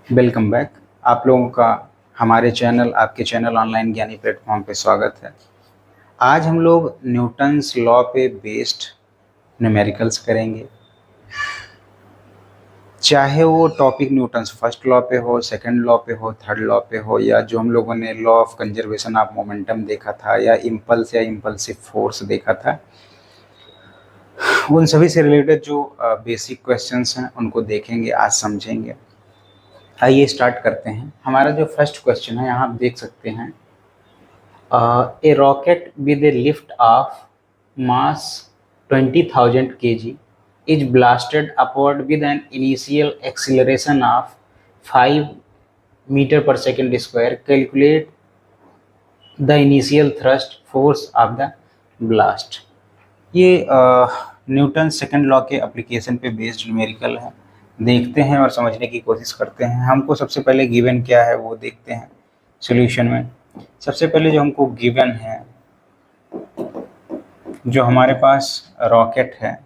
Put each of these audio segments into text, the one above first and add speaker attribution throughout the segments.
Speaker 1: Welcome back. आप लोगों का हमारे चैनल आपके चैनल ऑनलाइन ज्ञानी प्लेटफॉर्म पे स्वागत है। आज हम लोग न्यूटन्स लॉ पे बेस्ड न्यूमेरिकल्स करेंगे। चाहे वो टॉपिक न्यूटन्स फर्स्ट लॉ पे हो, सेकंड लॉ पे हो, थर्ड लॉ पे हो, या जो हम लोगों ने law of conservation of momentum देखा था, या इम्पल्स या इम्पल्सिव फोर्स देखा था, उन सभी से रिलेटेड जो बेसिक क्वेश्चंस हैं उनको देखेंगे, आज समझेंगे। आइए स्टार्ट करते हैं। हमारा जो फर्स्ट क्वेश्चन है यहाँ आप देख सकते हैं, a rocket with a lift of mass 20,000 kg is blasted upward with an initial acceleration of 5 meter per second square. Calculate the initial thrust force of the blast. ये न्यूटन सेकंड लॉ के application पे based numerical है। देखते हैं और समझने की कोशिश करते हैं। हमको सबसे पहले गिवन क्या है वो देखते हैं सॉल्यूशन में। सबसे पहले जो हमको गिवन है, जो हमारे पास रॉकेट है,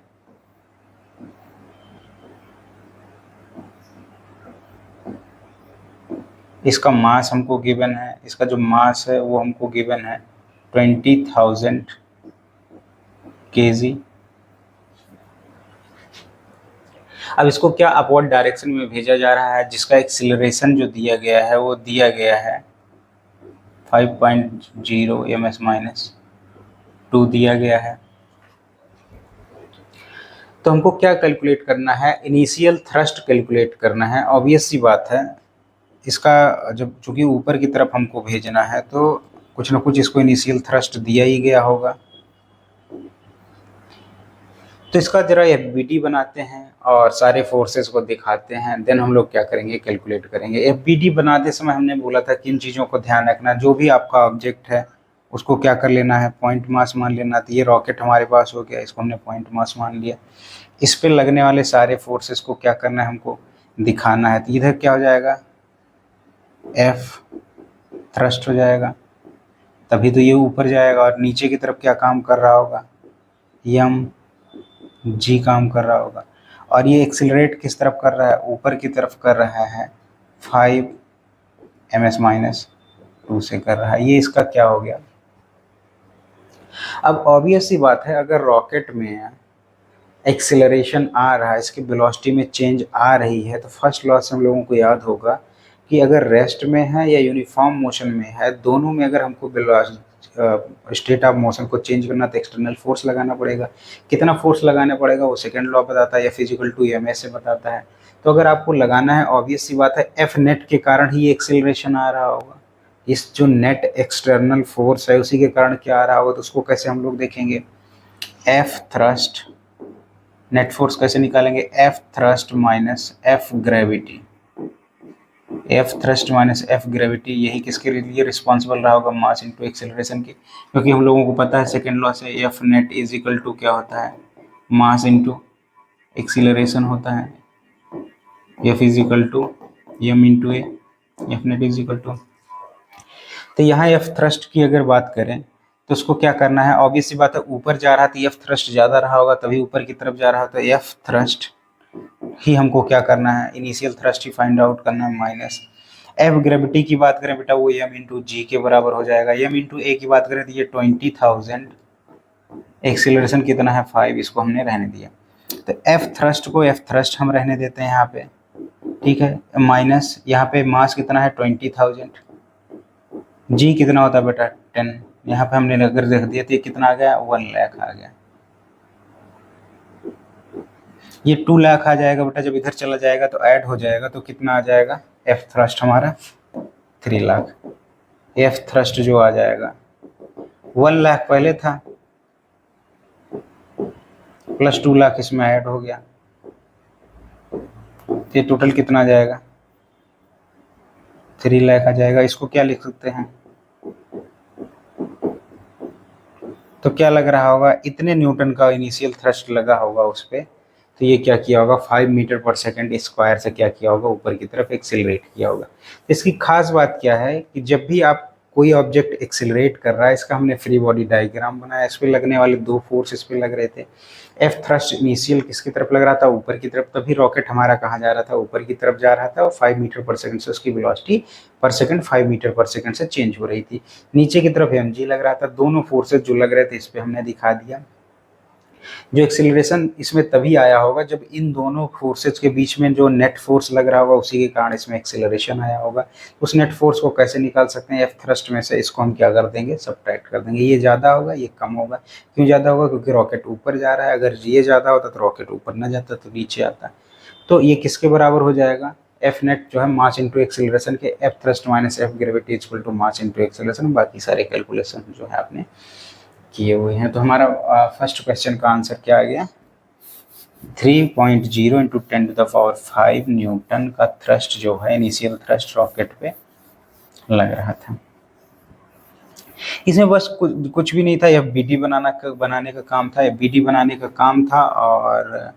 Speaker 1: इसका मास हमको गिवन है। इसका जो मास है वो हमको गिवन है 20,000 kg। अब इसको क्या अपवर्ड डायरेक्शन में भेजा जा रहा है, जिसका एक्सीलरेशन जो दिया गया है वो दिया गया है 5.0 ms-2 दिया गया है। तो हमको क्या कैलकुलेट करना है, इनिशियल थ्रस्ट कैलकुलेट करना है। ऑब्वियस सी बात है, इसका जब चूंकि ऊपर की तरफ हमको भेजना है तो कुछ ना कुछ इसको इनिशियल थ्रस्ट दिया ही गया होगा। तो इसका जरा एफबीडी बनाते हैं और सारे फोर्सेस को दिखाते हैं, देन हम लोग क्या करेंगे, कैलकुलेट करेंगे। एफबीडी बनाते समय हमने बोला था किन चीज़ों को ध्यान रखना, जो भी आपका ऑब्जेक्ट है उसको क्या कर लेना है, पॉइंट मास मान लेना। तो ये रॉकेट हमारे पास हो गया, इसको हमने पॉइंट मास मान लिया। इस पे लगने वाले सारे फोर्सेस को क्या करना है, हमको दिखाना है। तो इधर क्या हो जाएगा, एफ थ्रस्ट हो जाएगा, तभी तो ये ऊपर जाएगा। और नीचे की तरफ क्या काम कर रहा होगा, यम जी काम कर रहा होगा। और ये एक्सिलरेट किस तरफ कर रहा है, ऊपर की तरफ कर रहा है, 5 ms-2 से कर रहा है। ये इसका क्या हो गया। अब ऑब्वियस सी बात है, अगर रॉकेट में एक्सिलरेशन आ रहा है, इसकी वेलोसिटी में चेंज आ रही है, तो फर्स्ट लॉ से हम लोगों को याद होगा कि अगर रेस्ट में है या यूनिफॉर्म मोशन में है, दोनों में अगर हमको स्टेट ऑफ मोशन को चेंज करना तो एक्सटर्नल फोर्स लगाना पड़ेगा। कितना फोर्स लगाना पड़ेगा वो सेकंड लॉ बताता है, F is equal to M S से बताता है। तो अगर आपको लगाना है, ऑब्वियस सी बात है, एफ नेट के कारण ही एक्सेलरेशन आ रहा होगा। इस जो नेट एक्सटर्नल फोर्स है उसी के कारण क्या आ रहा होगा, तो उसको कैसे हम लोग देखेंगे, एफ थ्रस्ट, नेट फोर्स कैसे निकालेंगे, F thrust minus F gravity. F thrust minus F gravity, यही किसके लिए रिस्पॉन्सिबल रहा होगा, मास इनटू एक्सेलरेशन की। क्योंकि हम लोगों को पता है सेकेंड लॉ से F net is equal to क्या होता है, मास इनटू एक्सीलरेशन होता है। F is equal to M into A, F net is equal to. तो यहाँ एफ थ्रस्ट की अगर बात करें तो उसको क्या करना है, ऑब्वियस सी बात है, ऊपर जा रहा तो एफ थ्रस्ट ज़्यादा रहा होगा, तभी ऊपर की तरफ जा रहा तो एफ थ्रस्ट ही हमको क्या करना है, इनिशियल थ्रस्ट ही फाइंड आउट करना है, माइनस एफ ग्रेविटी की बात करें बेटा वो एम इंटू जी के बराबर हो जाएगा। एम इंटू ए की बात करें तो ये 20,000, एक्सीलरेशन कितना है 5, इसको हमने रहने दिया। तो एफ थ्रस्ट को एफ थ्रस्ट हम रहने देते हैं यहाँ पे, ठीक है, माइनस यहाँ पे मास कितना है 20,000, जी कितना होता है बेटा 10, यहाँ पे हमने अगर देख दिया तो ये कितना आ गया, 1 लाख आ गया। ये 2 लाख आ जाएगा बेटा, जब इधर चला जाएगा तो ऐड हो जाएगा, तो कितना आ जाएगा, एफ थ्रस्ट हमारा 3 लाख। एफ थ्रस्ट जो आ जाएगा 1 लाख पहले था, प्लस 2 लाख इसमें ऐड हो गया, तो ये टोटल कितना आ जाएगा, 3 लाख आ जाएगा। इसको क्या लिख सकते हैं, तो क्या लग रहा होगा, इतने न्यूटन का इनिशियल थ्रस्ट लगा होगा उस पर, तो ये क्या किया होगा, 5 मीटर पर सेकंड स्क्वायर से क्या किया होगा, ऊपर की तरफ एक्सेलरेट किया होगा। इसकी खास बात क्या है कि जब भी आपको कोई ऑब्जेक्ट एक्सिलरेट कर रहा है, इसका हमने फ्री बॉडी डायग्राम बनाया, इस पे लगने वाले दो फोर्स इस पे लग रहे थे। एफ थ्रस्ट इनिशियल किसकी तरफ लग रहा था, ऊपर की तरफ, तभी रॉकेट हमारा कहाँ जा रहा था, ऊपर की तरफ जा रहा था, और 5 मीटर पर सेकंड से उसकी वेलोसिटी पर सेकंड 5 मीटर पर सेकंड से चेंज हो रही थी। नीचे की तरफ mg लग रहा था, दोनों फोर्सेज जो लग रहे थे इस पे हमने दिखा दिया। जो एक्सिलरेशन इसमें तभी आया होगा जब इन दोनों फोर्सेज के बीच में जो नेट फोर्स लग रहा होगा उसी के कारण इसमें एक्सिलरेशन आया होगा। उस नेट फोर्स को कैसे निकाल सकते हैं, एफ थ्रस्ट में से इसको हम क्या कर देंगे, सब्ट्रैक्ट कर देंगे। ये ज़्यादा होगा, ये कम होगा। क्यों ज़्यादा होगा, क्योंकि रॉकेट ऊपर जा रहा है। अगर ये ज़्यादा होता तो रॉकेट ऊपर ना जाता, तो नीचे आता। तो ये किसके बराबर हो जाएगा, एफ नेट जो है मास इंटू एक्सिलरेशन के, F thrust minus F gravity equal to mass into acceleration. बाकी सारे कैलकुलेशन जो है आपने किए हुए हैं। तो हमारा फर्स्ट क्वेश्चन का आंसर क्या आ गया, 3.0 इंटू 10⁵ न्यूटन का थ्रस्ट जो है इनिशियल थ्रस्ट रॉकेट पे लग रहा था। इसमें बस कुछ भी नहीं था, यह बीडी बनाने का काम था, बीडी बनाने का काम था। और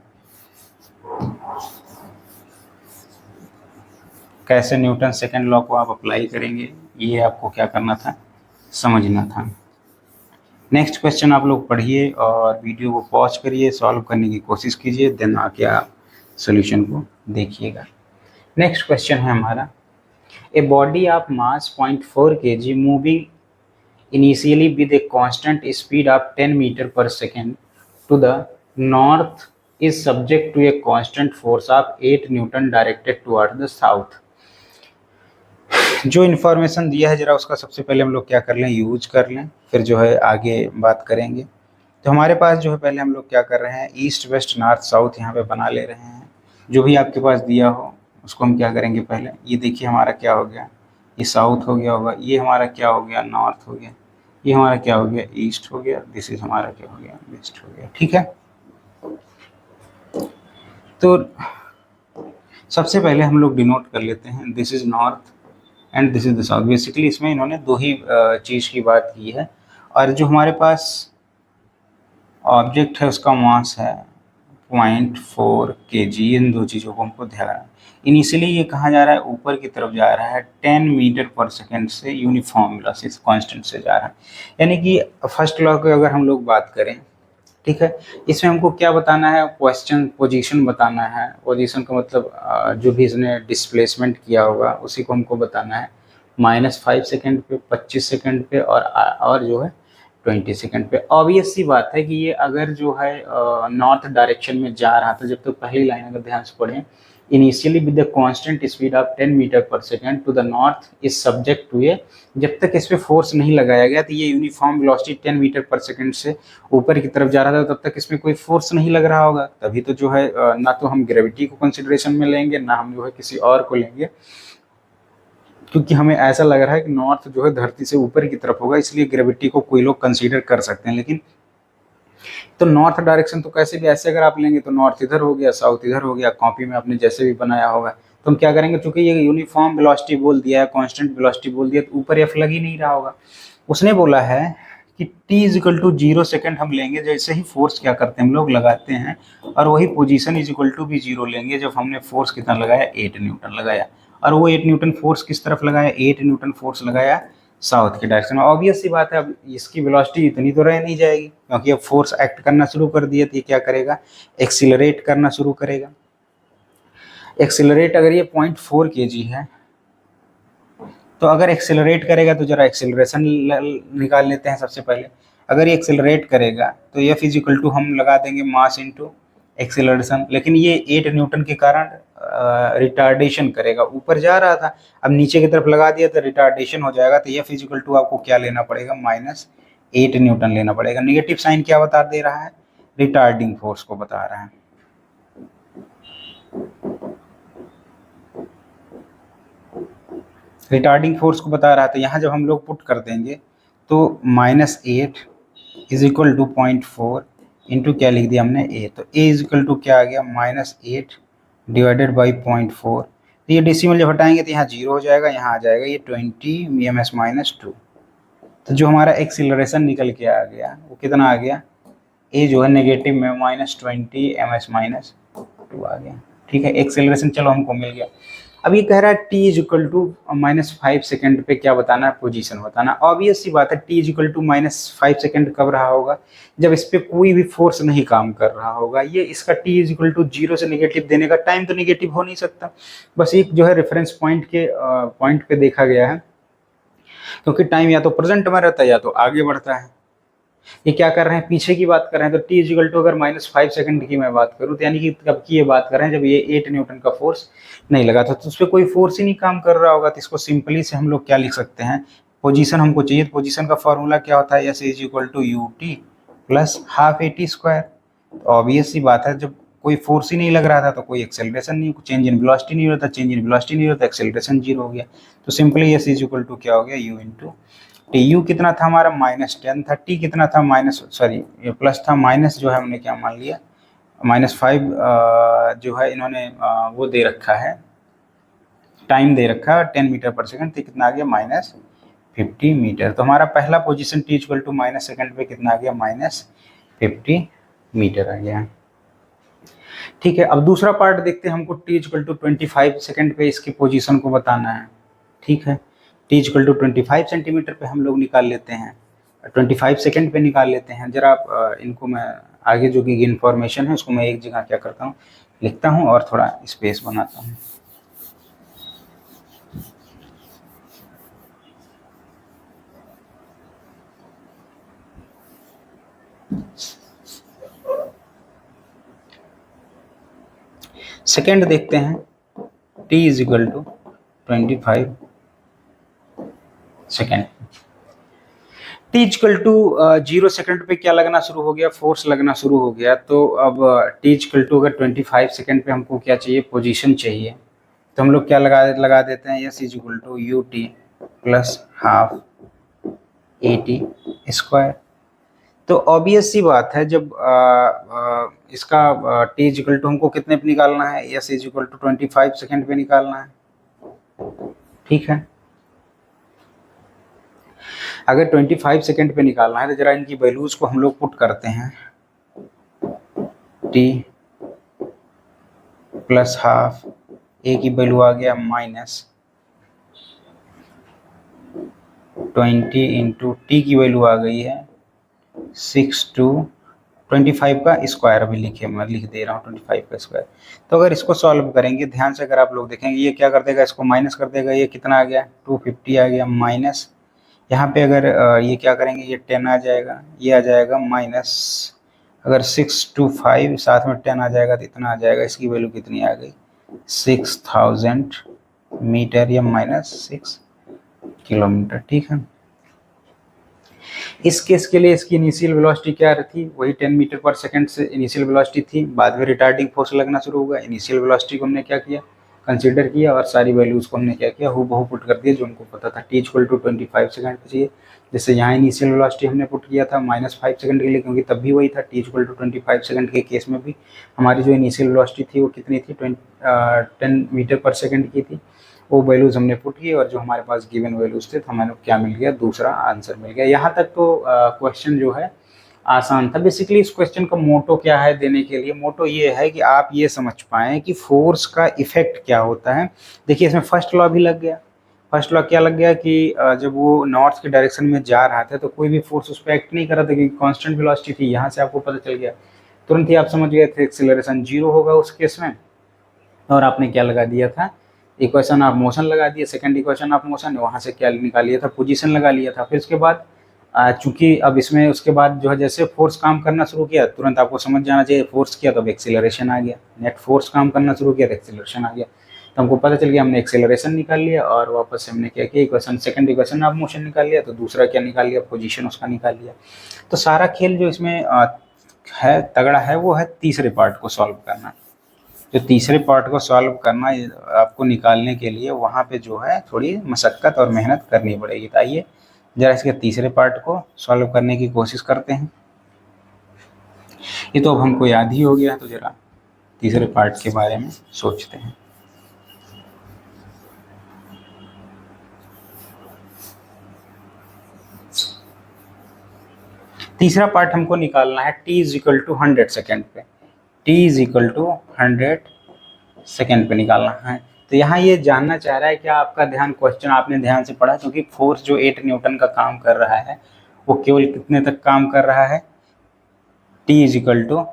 Speaker 1: कैसे न्यूटन सेकंड लॉ को आप अप्लाई करेंगे, ये आपको क्या करना था, समझना था। नेक्स्ट क्वेश्चन आप लोग पढ़िए और वीडियो को पॉज करिए, सॉल्व करने की कोशिश कीजिए, देन आके आप सोल्यूशन को देखिएगा। नेक्स्ट क्वेश्चन है हमारा, a body of mass 0.4 kg moving initially with a constant speed of 10 metre per second to the north is subject to a constant force of 8 newton directed toward the south. जो information दिया है जरा उसका सबसे पहले हम लोग क्या कर लें, यूज कर लें, फिर जो है आगे बात करेंगे। तो हमारे पास जो है पहले हम लोग क्या कर रहे हैं, ईस्ट वेस्ट नॉर्थ साउथ यहाँ पे बना ले रहे हैं। जो भी आपके पास दिया हो उसको हम क्या करेंगे, पहले ये देखिए हमारा क्या हो गया, ये साउथ हो गया होगा, ये हमारा क्या हो गया, नॉर्थ हो गया, ये हमारा क्या हो गया, ईस्ट हो गया, दिस इज हमारा क्या हो गया, वेस्ट हो गया। ठीक है, तो सबसे पहले हम लोग डिनोट कर लेते हैं, this is north and this is the south. Basically इसमें इन्होंने दो ही चीज़ की बात की है। और जो हमारे पास ऑब्जेक्ट है उसका मास है 0.4 kg। इन दो चीज़ों को हमको ध्यान रखना। इनिशियली ये कहाँ जा रहा है, ऊपर की तरफ जा रहा है 10 मीटर पर सेकेंड से यूनिफॉर्म वेलोसिटी कांस्टेंट से जा रहा है। यानी कि फर्स्ट लॉ की अगर हम लोग बात करें, ठीक है, इसमें हमको क्या बताना है, क्वेश्चन पोजीशन बताना है। पोजीशन का मतलब जो भी इसने डिस्प्लेसमेंट किया होगा उसी को हमको बताना है। -5 सेकेंड पे, 25 सेकेंड पे और जो है 20 सेकेंड पे। ऑब्वियस सी बात है कि ये अगर जो है नॉर्थ डायरेक्शन में जा रहा था, जब तक पहली लाइन अगर ध्यान से पढ़ें, initially with the constant speed of 10 metre per second to the north is subject to a, जब तक इस पे फोर्स नहीं लगाया गया तो ये uniform velocity 10 metre per second से ऊपर की तरफ जा रहा था, तब तक इसमें कोई फोर्स नहीं लग रहा होगा। तभी तो जो है ना तो हम ग्रेविटी को कंसिडरेशन में लेंगे, ना हम जो है किसी और को लेंगे, क्योंकि हमें ऐसा लग रहा है कि नॉर्थ जो है धरती से ऊपर की तरफ होगा, इसलिए ग्रेविटी को कोई लोग कंसीडर कर सकते हैं। लेकिन तो नॉर्थ डायरेक्शन तो कैसे भी ऐसे अगर आप लेंगे तो नॉर्थ इधर हो गया, साउथ इधर हो गया, कॉपी में आपने जैसे भी बनाया होगा। तो हम क्या करेंगे, चूंकि ये यूनिफॉर्म वेलोसिटी बोल दिया है, कांस्टेंट वेलोसिटी बोल दिया, तो ऊपर एफ लग ही नहीं रहा होगा। उसने बोला है कि t इजिकल टू 0 सेकेंड हम लेंगे, जैसे ही फोर्स क्या करते हैं हम लोग लगाते हैं, और वही पोजीशन इजिकल टू भी 0 लेंगे जब हमने फोर्स कितना लगाया, 8 न्यूटन लगाया। और वो 8 न्यूटन फोर्स किस तरफ लगाया, 8 न्यूटन फोर्स लगाया साउथ की डायरेक्शन में। ऑब्वियस सी बात है, अब इसकी वेलोसिटी इतनी तो रह नहीं जाएगी, क्योंकि अब फोर्स एक्ट करना शुरू कर दिया, तो ये क्या करेगा, एक्सीलरेट करना शुरू करेगा। एक्सीलरेट अगर ये 0.4 kg है, तो अगर एक्सेलरेट करेगा तो जरा एक्सेलरेशन निकाल लेते हैं सबसे पहले। अगर ये एक्सेलरेट करेगा तो ये फिजिकल टू हम लगा देंगे मास इनटू एक्सेलरेशन, लेकिन ये 8 न्यूटन के कारण रिटार्डेशन करेगा, ऊपर जा रहा था, अब नीचे की तरफ लगा दिया तो रिटार्डेशन हो जाएगा। तो ये फिजिकल टू आपको क्या लेना पड़ेगा, -8 न्यूटन लेना पड़ेगा। नेगेटिव साइन क्या बता दे रहा है, रिटार्डिंग फोर्स को बता रहा है। रिटार्डिंग फोर्स को बता रहा था। यहाँ जब हम लोग पुट कर देंगे तो -8 इज इक्वल टू 0.4 इंटू क्या लिख दिया हमने, a। तो a इज इक्वल टू क्या आ गया, -8 डिवाइडेड बाई 0.4। तो ये डेसिमल जब हटाएंगे तो यहाँ 0 हो जाएगा, यहाँ आ जाएगा ये 20 ms-2। तो जो हमारा एक्सीलरेशन निकल के आ गया वो कितना आ गया, a जो है नेगेटिव में -20 ms-2 आ गया। ठीक है, एक्सेलरेशन चलो हमको मिल गया। अब ये कह रहा है T is equal to -5 second पे क्या बताना है, पोजीशन बताना। ऑब्वियस सी बात है, T is equal to -5 second कब रहा होगा, जब इस पे कोई भी फोर्स नहीं काम कर रहा होगा। ये इसका टी इज इक्वल टू 0 से नेगेटिव देने का, टाइम तो नेगेटिव हो नहीं सकता, बस एक जो है रेफरेंस पॉइंट के पॉइंट पे देखा गया है, क्योंकि टाइम या तो प्रेजेंट में रहता है या तो आगे बढ़ता है। ये क्या कर रहे हैं, पीछे की बात कर रहे हैं, तो टी इजिकल टू अगर -5 सेकेंड की मैं बात करूँ तो यानी कि कब की ये बात कर रहे हैं, जब ये 8 न्यूटन का फोर्स नहीं लगा था, तो उस पर कोई फोर्स ही नहीं काम कर रहा होगा। तो इसको सिंपली से हम लोग क्या लिख सकते हैं, पोजीशन हमको चाहिए, तो पोजीशन का फॉर्मूला क्या होता है, S is equal to U T plus half A T square. तो ऑब्वियस सी बात है, जब कोई फोर्स ही नहीं लग रहा था तो कोई एक्सेलरेशन नहीं, चेंज इन वेलोसिटी नहीं होता, चेंज इन वेलोसिटी नहीं होता, एक्सेलरेशन 0 हो गया। तो simply S is equal to क्या हो गया, यू इंटू टी। यू कितना था हमारा -10 था, टी कितना था ये प्लस था, माइनस जो है हमने क्या मान लिया -5, जो है इन्होंने वो दे रखा है, टाइम दे रखा है 10 मीटर पर सेकंड, तो कितना आ गया -50 मीटर। तो हमारा पहला position T equal to -second पे कितना आ गया, -50 मीटर आ गया। ठीक है, अब दूसरा पार्ट देखते हैं, हमको टी इक्वल टू 25 सेकंड पे इसकी पोजीशन को बताना है। ठीक है, टी इक्वल टू 25 सेंटीमीटर पे हम लोग निकाल लेते हैं, 25 सेकंड पे निकाल लेते हैं। जरा आप इनको मैं आगे जो कि इन्फॉर्मेशन है उसको मैं एक जगह क्या करता हूँ, लिखता हूँ और थोड़ा स्पेस बनाता हूँ। सेकेंड देखते हैं, t is equal to 25 second. T equal to 0 second पे क्या लगना शुरू हो गया, फोर्स लगना शुरू हो गया। तो अब टी इक्वल टू अगर 25 सेकेंड पे हमको क्या चाहिए, पोजीशन चाहिए, तो हम लोग क्या लगा देते हैं, S is equal to U T plus half A T square. तो ऑब्वियस सी बात है, जब इसका टी इज इक्वल टू हमको कितने पे निकालना है, S is equal to 25 second पे निकालना है। ठीक है, अगर 25 सेकेंड पे निकालना है तो जरा इनकी वैल्यूज को हम लोग पुट करते हैं, टी प्लस हाफ ए की वैल्यू आ गया -20 इंटू टी की वैल्यू आ गई है 6 टू 25 का स्क्वायर, अभी मैं लिख दे रहा हूँ 25 का स्क्वायर। तो अगर इसको सॉल्व करेंगे ध्यान से, अगर आप लोग देखेंगे ये क्या कर देगा, इसको माइनस कर देगा, ये कितना आ गया 250 आ गया, माइनस यहाँ पे अगर ये क्या करेंगे, ये 10 आ जाएगा, ये आ जाएगा माइनस, अगर 6 टू 5 साथ में 10 आ जाएगा तो इतना आ जाएगा, इसकी वैल्यू कितनी आ गई 6000 मीटर या -6 किलोमीटर। ठीक है, इस केस के लिए इसकी इनिशियल वेलोसिटी क्या थी, वही 10 मीटर पर सेकंड से इनिशियल वेलोसिटी थी। बाद में रिटार्डिंग फोर्स लगना शुरू होगा, इनिशियल वेलोसिटी को हमने क्या किया, कंसीडर किया, और सारी वैल्यूज को हमने क्या किया, हूबहू पुट कर दिया जो उनको पता था। टी इक्वल टू 25 सेकंड पे चाहिए, जैसे यहाँ इनिशियल वेलोसिटी हमने पुट किया था -5 सेकंड के लिए, क्योंकि तब भी वही था, टी इक्वल टू 25 सेकंड के केस में भी हमारी जो इनिशियल वेलोसिटी थी वो कितनी थी, 10 मीटर पर सेकंड की थी। वो वैल्यूज हमने पुट किए और जो हमारे पास गिवन वैल्यूज थे तो हमें क्या मिल गया, दूसरा आंसर मिल गया। यहाँ तक तो क्वेश्चन जो है आसान था। बेसिकली इस क्वेश्चन का मोटो क्या है देने के लिए, मोटो ये है कि आप ये समझ पाएँ कि फोर्स का इफेक्ट क्या होता है। देखिए इसमें फर्स्ट लॉ भी लग गया। फर्स्ट लॉ क्या लग गया कि जब वो नॉर्थ के डायरेक्शन में जा रहा था तो कोई भी फोर्स उस पर एक्ट नहीं कर रहा था, क्योंकि कांस्टेंट वेलोसिटी थी। यहाँ से आपको पता चल गया, तुरंत ही आप समझ गए थे एक्सेलरेशन 0 होगा उस केस में, और आपने क्या लगा दिया था, इक्वेशन ऑफ मोशन लगा दिया, सेकंड इक्वेशन ऑफ मोशन, वहाँ से क्या निकाल लिया था, पोजीशन लगा लिया था। फिर उसके बाद चूंकि अब इसमें उसके बाद जो है जैसे फोर्स काम करना शुरू किया, तुरंत आपको समझ जाना चाहिए, फोर्स किया तो अब एक्सेलरेशन आ गया, नेट फोर्स काम करना शुरू किया तो एक्सेलरेशन आ गया। तो हमको पता चल गया, हमने एक्सेलरेशन निकाल लिया और वापस से हमने क्या किया, equation second equation of motion निकाल लिया, तो दूसरा क्या निकाल लिया, पोजीशन उसका निकाल लिया। तो सारा खेल जो इसमें है तगड़ा है वो है तीसरे पार्ट को सॉल्व करना। जो तीसरे पार्ट को सॉल्व करना आपको निकालने के लिए वहाँ पे जो है थोड़ी मशक्क़त और मेहनत करनी पड़ेगी। तो आइए जरा इसके तीसरे पार्ट को सॉल्व करने की कोशिश करते हैं। ये तो अब हमको याद ही हो गया, तो जरा तीसरे पार्ट के बारे में सोचते हैं। तीसरा पार्ट हमको निकालना है t is equal to 100 second पे, t is equal to 100 second पे निकालना है। तो यहाँ ये जानना चाह रहा है कि आपका ध्यान, क्वेश्चन आपने ध्यान से पढ़ा, क्योंकि फोर्स जो 8 न्यूटन का काम कर रहा है वो केवल कितने तक काम कर रहा है, t इजिकल टू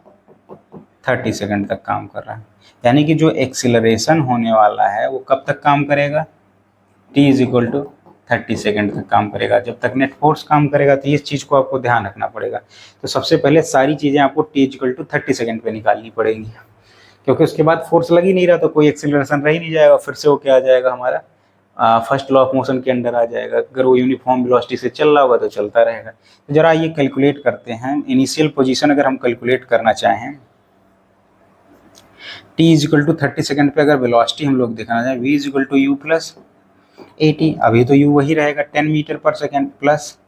Speaker 1: 30 सेकेंड तक काम कर रहा है। यानी कि जो एक्सिलरेशन होने वाला है वो कब तक काम करेगा, t इजिकल टू 30 सेकेंड तक काम करेगा। जब तक नेट फोर्स काम करेगा, तो इस चीज़ को आपको ध्यान रखना पड़ेगा। तो सबसे पहले सारी चीज़ें आपको t इजिकल टू 30 सेकेंड पे निकालनी पड़ेंगी, क्योंकि उसके बाद फोर्स लग ही नहीं रहा, तो कोई एक्सिलरेशन रह ही नहीं जाएगा। फिर से वो क्या आ जाएगा, हमारा फर्स्ट लॉ ऑफ मोशन के अंडर आ जाएगा। अगर वो यूनिफॉर्म वेलोसिटी से चल रहा होगा तो चलता रहेगा। तो जरा ये कैलकुलेट करते हैं। इनिशियल पोजीशन अगर हम कैलकुलेट करना चाहें, t इजिकल टू 30 सेकेंड पे अगर वेलोसिटी हम लोग देखना चाहें, v is equal to u plus at, अभी तो u वही रहेगा 10 metre per second, plus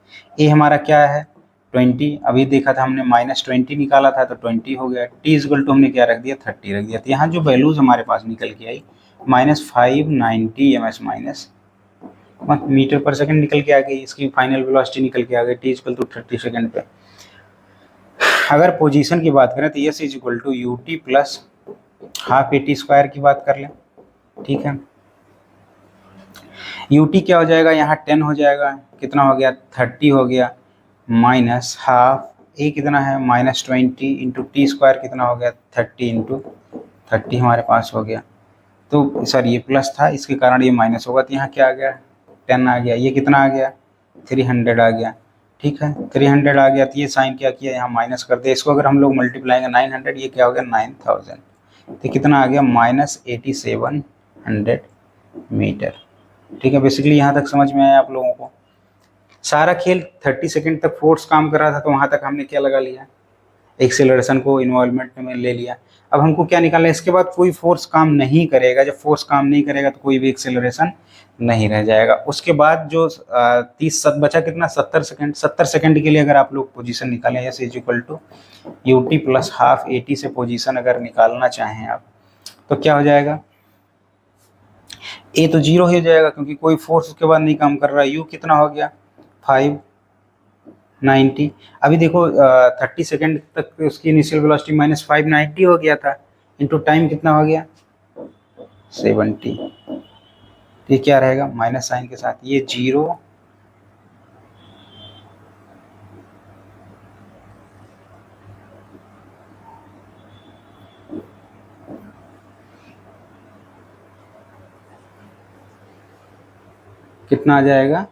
Speaker 1: a हमारा क्या है 20, अभी देखा था हमने -20 निकाला था तो 20 हो गया। t इजिकल टू हमने क्या रख दिया, 30 रख दिया। तो यहाँ जो वैल्यूज हमारे पास निकल के आई -590 ms minus metre per second निकल के आ गई। इसकी फाइनल वेलोसिटी निकल के आ गई t इजिकल टू 30 सेकेंड पे। अगर पोजीशन की बात करें तो s is equal to U T plus half at square की बात कर लें, ठीक है। ut क्या हो जाएगा, यहाँ 10 हो जाएगा, कितना हो गया 30 हो गया, माइनस हाफ a कितना है -20 इंटू टी स्क्वायर कितना हो गया 30 इंटू 30 हमारे पास हो गया। तो सर ये प्लस था, इसके कारण ये माइनस होगा, तो यहाँ क्या आ गया 10 आ गया, ये कितना आ गया 300 आ गया, ठीक है 300 आ गया। तो ये साइन क्या किया, यहाँ माइनस कर दिया। इसको अगर हम लोग मल्टीप्लाएंगे 900, ये क्या हो गया 9000, तो कितना आ गया -8700 मीटर, ठीक है। बेसिकली यहाँ तक समझ में आया आप लोगों को। सारा खेल 30 सेकेंड तक फोर्स काम कर रहा था, तो वहाँ तक हमने क्या लगा लिया, एक्सेलरेशन को इन्वॉल्वमेंट में ले लिया। अब हमको क्या निकालना है, इसके बाद कोई फोर्स काम नहीं करेगा। जब फोर्स काम नहीं करेगा तो कोई भी एक्सेलरेशन नहीं रह जाएगा। उसके बाद जो 30 बचा कितना 70 सेकेंड, 70 सेकेंड के लिए अगर आप लोग पोजीशन निकालें, S is equal to U T plus half A T से पोजीशन अगर निकालना चाहें आप, तो क्या हो जाएगा, ए तो 0 हो जाएगा क्योंकि कोई फोर्स उसके बाद नहीं काम कर रहा है। यू कितना हो गया 590। अभी देखो 30 सेकेंड तक उसकी इनिशियल वेलोसिटी -590 हो गया था, इंटू टाइम कितना हो गया 70। ये क्या रहेगा माइनस साइन के साथ, ये 0 कितना आ जाएगा,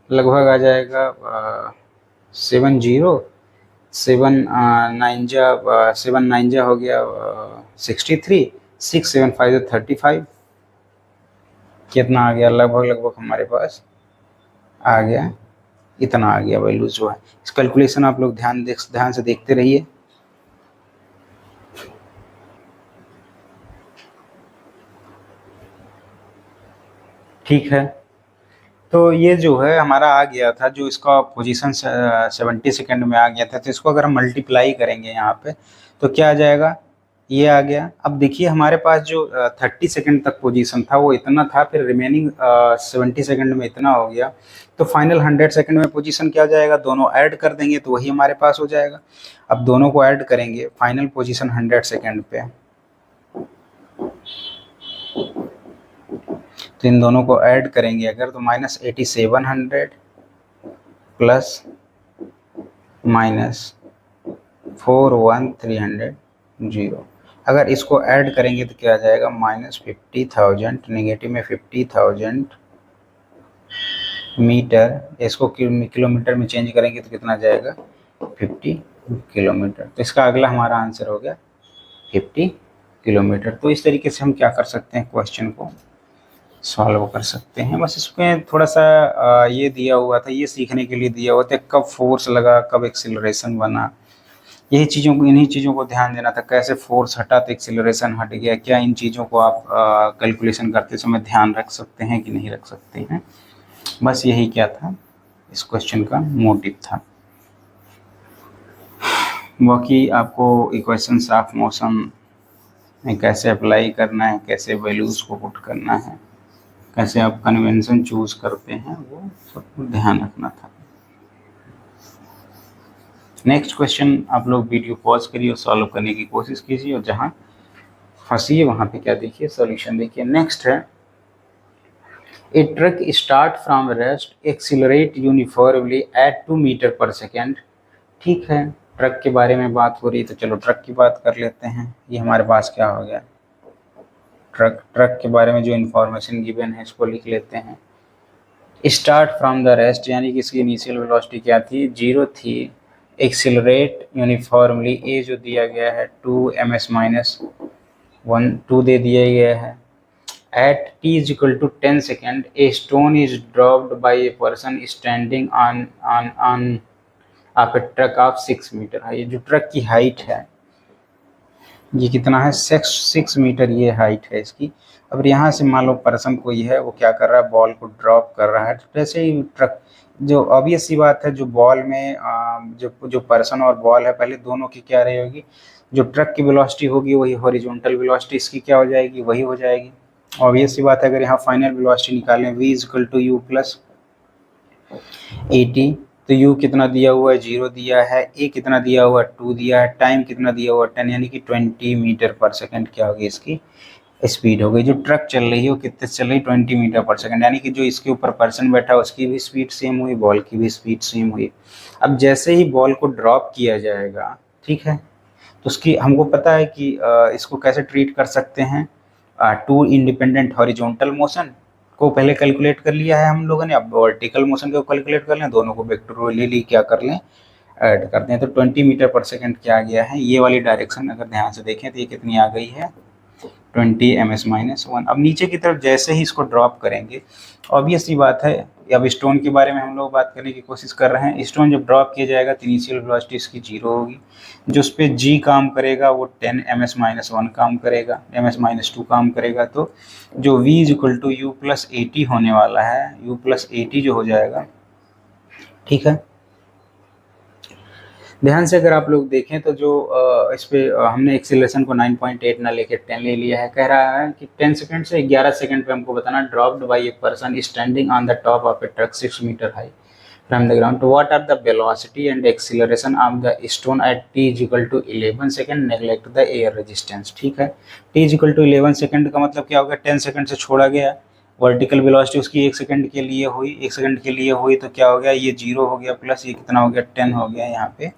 Speaker 1: लगभग आ जाएगा 7 जा हो गया 63, 6 7 5 35, कितना आ गया लगभग हमारे पास आ गया, इतना आ गया वैल्यू जो है। इस कैलकुलेशन आप लोग ध्यान से देखते रहिए। ठीक है, तो ये जो है हमारा आ गया था, जो इसका पोजीशन 70 सेकेंड में आ गया था। तो इसको अगर हम मल्टीप्लाई करेंगे यहाँ पे तो क्या आ जाएगा, ये आ गया। अब देखिए हमारे पास जो 30 सेकेंड तक पोजीशन था वो इतना था, फिर रिमेनिंग 70 सेकेंड में इतना हो गया। तो फाइनल 100 सेकेंड में पोजीशन क्या जाएगा, दोनों ऐड कर देंगे तो वही हमारे पास हो जाएगा। अब दोनों को ऐड करेंगे, फाइनल पोजीशन 100 सेकेंड पे, तो इन दोनों को ऐड करेंगे अगर तो -8700 प्लस -41300, अगर इसको ऐड करेंगे तो क्या आ जाएगा -50,000, नेगेटिव में 50,000 मीटर। इसको किलोमीटर में चेंज करेंगे तो कितना जाएगा 50 किलोमीटर। तो इसका अगला हमारा आंसर हो गया 50 किलोमीटर। तो इस तरीके से हम क्या कर सकते हैं, क्वेश्चन को सॉल्व कर सकते हैं। बस इसमें थोड़ा सा ये दिया हुआ था, ये सीखने के लिए दिया हुआ था कब फोर्स लगा, कब एक्सिलरेशन बना, इन्हीं चीज़ों को ध्यान देना था। कैसे फोर्स हटा तो एक्सिलरेशन हट गया, क्या इन चीज़ों को आप कैलकुलेशन करते समय ध्यान रख सकते हैं कि नहीं रख सकते हैं। बस यही क्या था, इस क्वेश्चन का मोटिव था। बाकी आपको इक्वेशंस ऑफ मोशन में कैसे अप्लाई करना है, कैसे वैल्यूज़ को पुट करना है, कैसे आप कन्वेंशन चूज करते हैं, वो सबको ध्यान रखना था। नेक्स्ट क्वेश्चन आप लोग वीडियो पॉज करिए और सॉल्व करने की कोशिश कीजिए, और जहां फंसी है वहाँ पे क्या देखिए सॉल्यूशन देखिए। नेक्स्ट है a truck start from rest accelerate uniformly at 2 metre per second. ठीक है, ट्रक के बारे में बात हो रही है तो चलो ट्रक की बात कर लेते हैं। ये हमारे पास क्या हो गया, ट्रक के बारे में जो इन्फॉर्मेशन गिवन है इसको लिख लेते हैं। स्टार्ट फ्रॉम द रेस्ट यानी कि इसकी इनिशियल वेलोसिटी क्या थी, 0 थी। एक्सिलरेट यूनिफॉर्मली ए जो दिया गया है 2 ms माइनस 1 2 दे दिया गया है। At t is equal to 10 second, a stone is dropped by a person standing on of a truck of 6 metre है। ये जो ट्रक की हाइट है ये कितना है, 6 मीटर ये हाइट है इसकी। अब यहाँ से मान लो पर्सन कोई है वो क्या कर रहा है, बॉल को ड्रॉप कर रहा है। तो जैसे ही ट्रक, जो ऑब्वियस सी बात है, जो बॉल में जो पर्सन और बॉल है पहले दोनों की क्या रही होगी, जो ट्रक की वेलोसिटी होगी वही हॉरिजॉन्टल वेलोसिटी इसकी क्या हो जाएगी, वही हो जाएगी। ऑब्वियस सी बात है, अगर यहाँ फाइनल वेलोसिटी निकालें v equal to U plus A T, तो u कितना दिया हुआ है 0 दिया है, a कितना दिया हुआ है 2 दिया है, टाइम कितना दिया हुआ है 10 यानी कि 20 मीटर पर सेकंड क्या होगी इसकी स्पीड हो गई। जो ट्रक चल रही है वो कितने चल रही, 20 मीटर पर सेकंड, यानी कि जो इसके ऊपर पर्सन बैठा है उसकी भी स्पीड सेम हुई, बॉल की भी स्पीड सेम हुई। अब जैसे ही बॉल को ड्रॉप किया जाएगा, ठीक है, तो उसकी हमको पता है कि इसको कैसे ट्रीट कर सकते हैं, 2 इंडिपेंडेंट हॉरिजॉन्टल मोशन को पहले कैलकुलेट कर लिया है हम लोगों ने, अब वर्टिकल मोशन को कैलकुलेट कर लें, दोनों को वेक्टोरियली क्या कर लें, ऐड कर दें। तो 20 मीटर पर सेकंड क्या आ गया है, ये वाली डायरेक्शन अगर ध्यान से देखें तो ये कितनी आ गई है 20 ms माइनस 1। अब नीचे की तरफ जैसे ही इसको ड्रॉप करेंगे, ऑब्वियस सी बात है, अब स्टोन के बारे में हम लोग बात करने की कोशिश कर रहे हैं। स्टोन जब ड्रॉप किया जाएगा तो इनिशियल वेलोसिटी इसकी 0 होगी, जो उस पर g काम करेगा वो 10 ms माइनस 1 काम करेगा, ms माइनस 2 काम करेगा। तो जो v is equal to U plus A T होने वाला है, u प्लस ए टी जो हो जाएगा, ठीक है। ध्यान से अगर आप लोग देखें तो जो इस पे हमने एक्सीलरेशन को 9.8 ना लेके 10 ले लिया है। कह रहा है कि 10 सेकंड से 11 सेकंड पे हमको बताना, dropped by a person standing on the top of a truck 6 metre high from the ground, तो what are the velocity and acceleration of the stone at t is equal to 11 second, neglect the air resistance. ठीक है, t is equal to 11 second का मतलब क्या होगा, 10 second से छोड़ा गया, वर्टिकल वेलोसिटी उसकी 1 सेकंड के लिए हुई, 1 सेकंड के लिए हुई तो क्या हो गया, ये 0 हो गया प्लस ये कितना हो गया 10 हो गया यहाँ पे।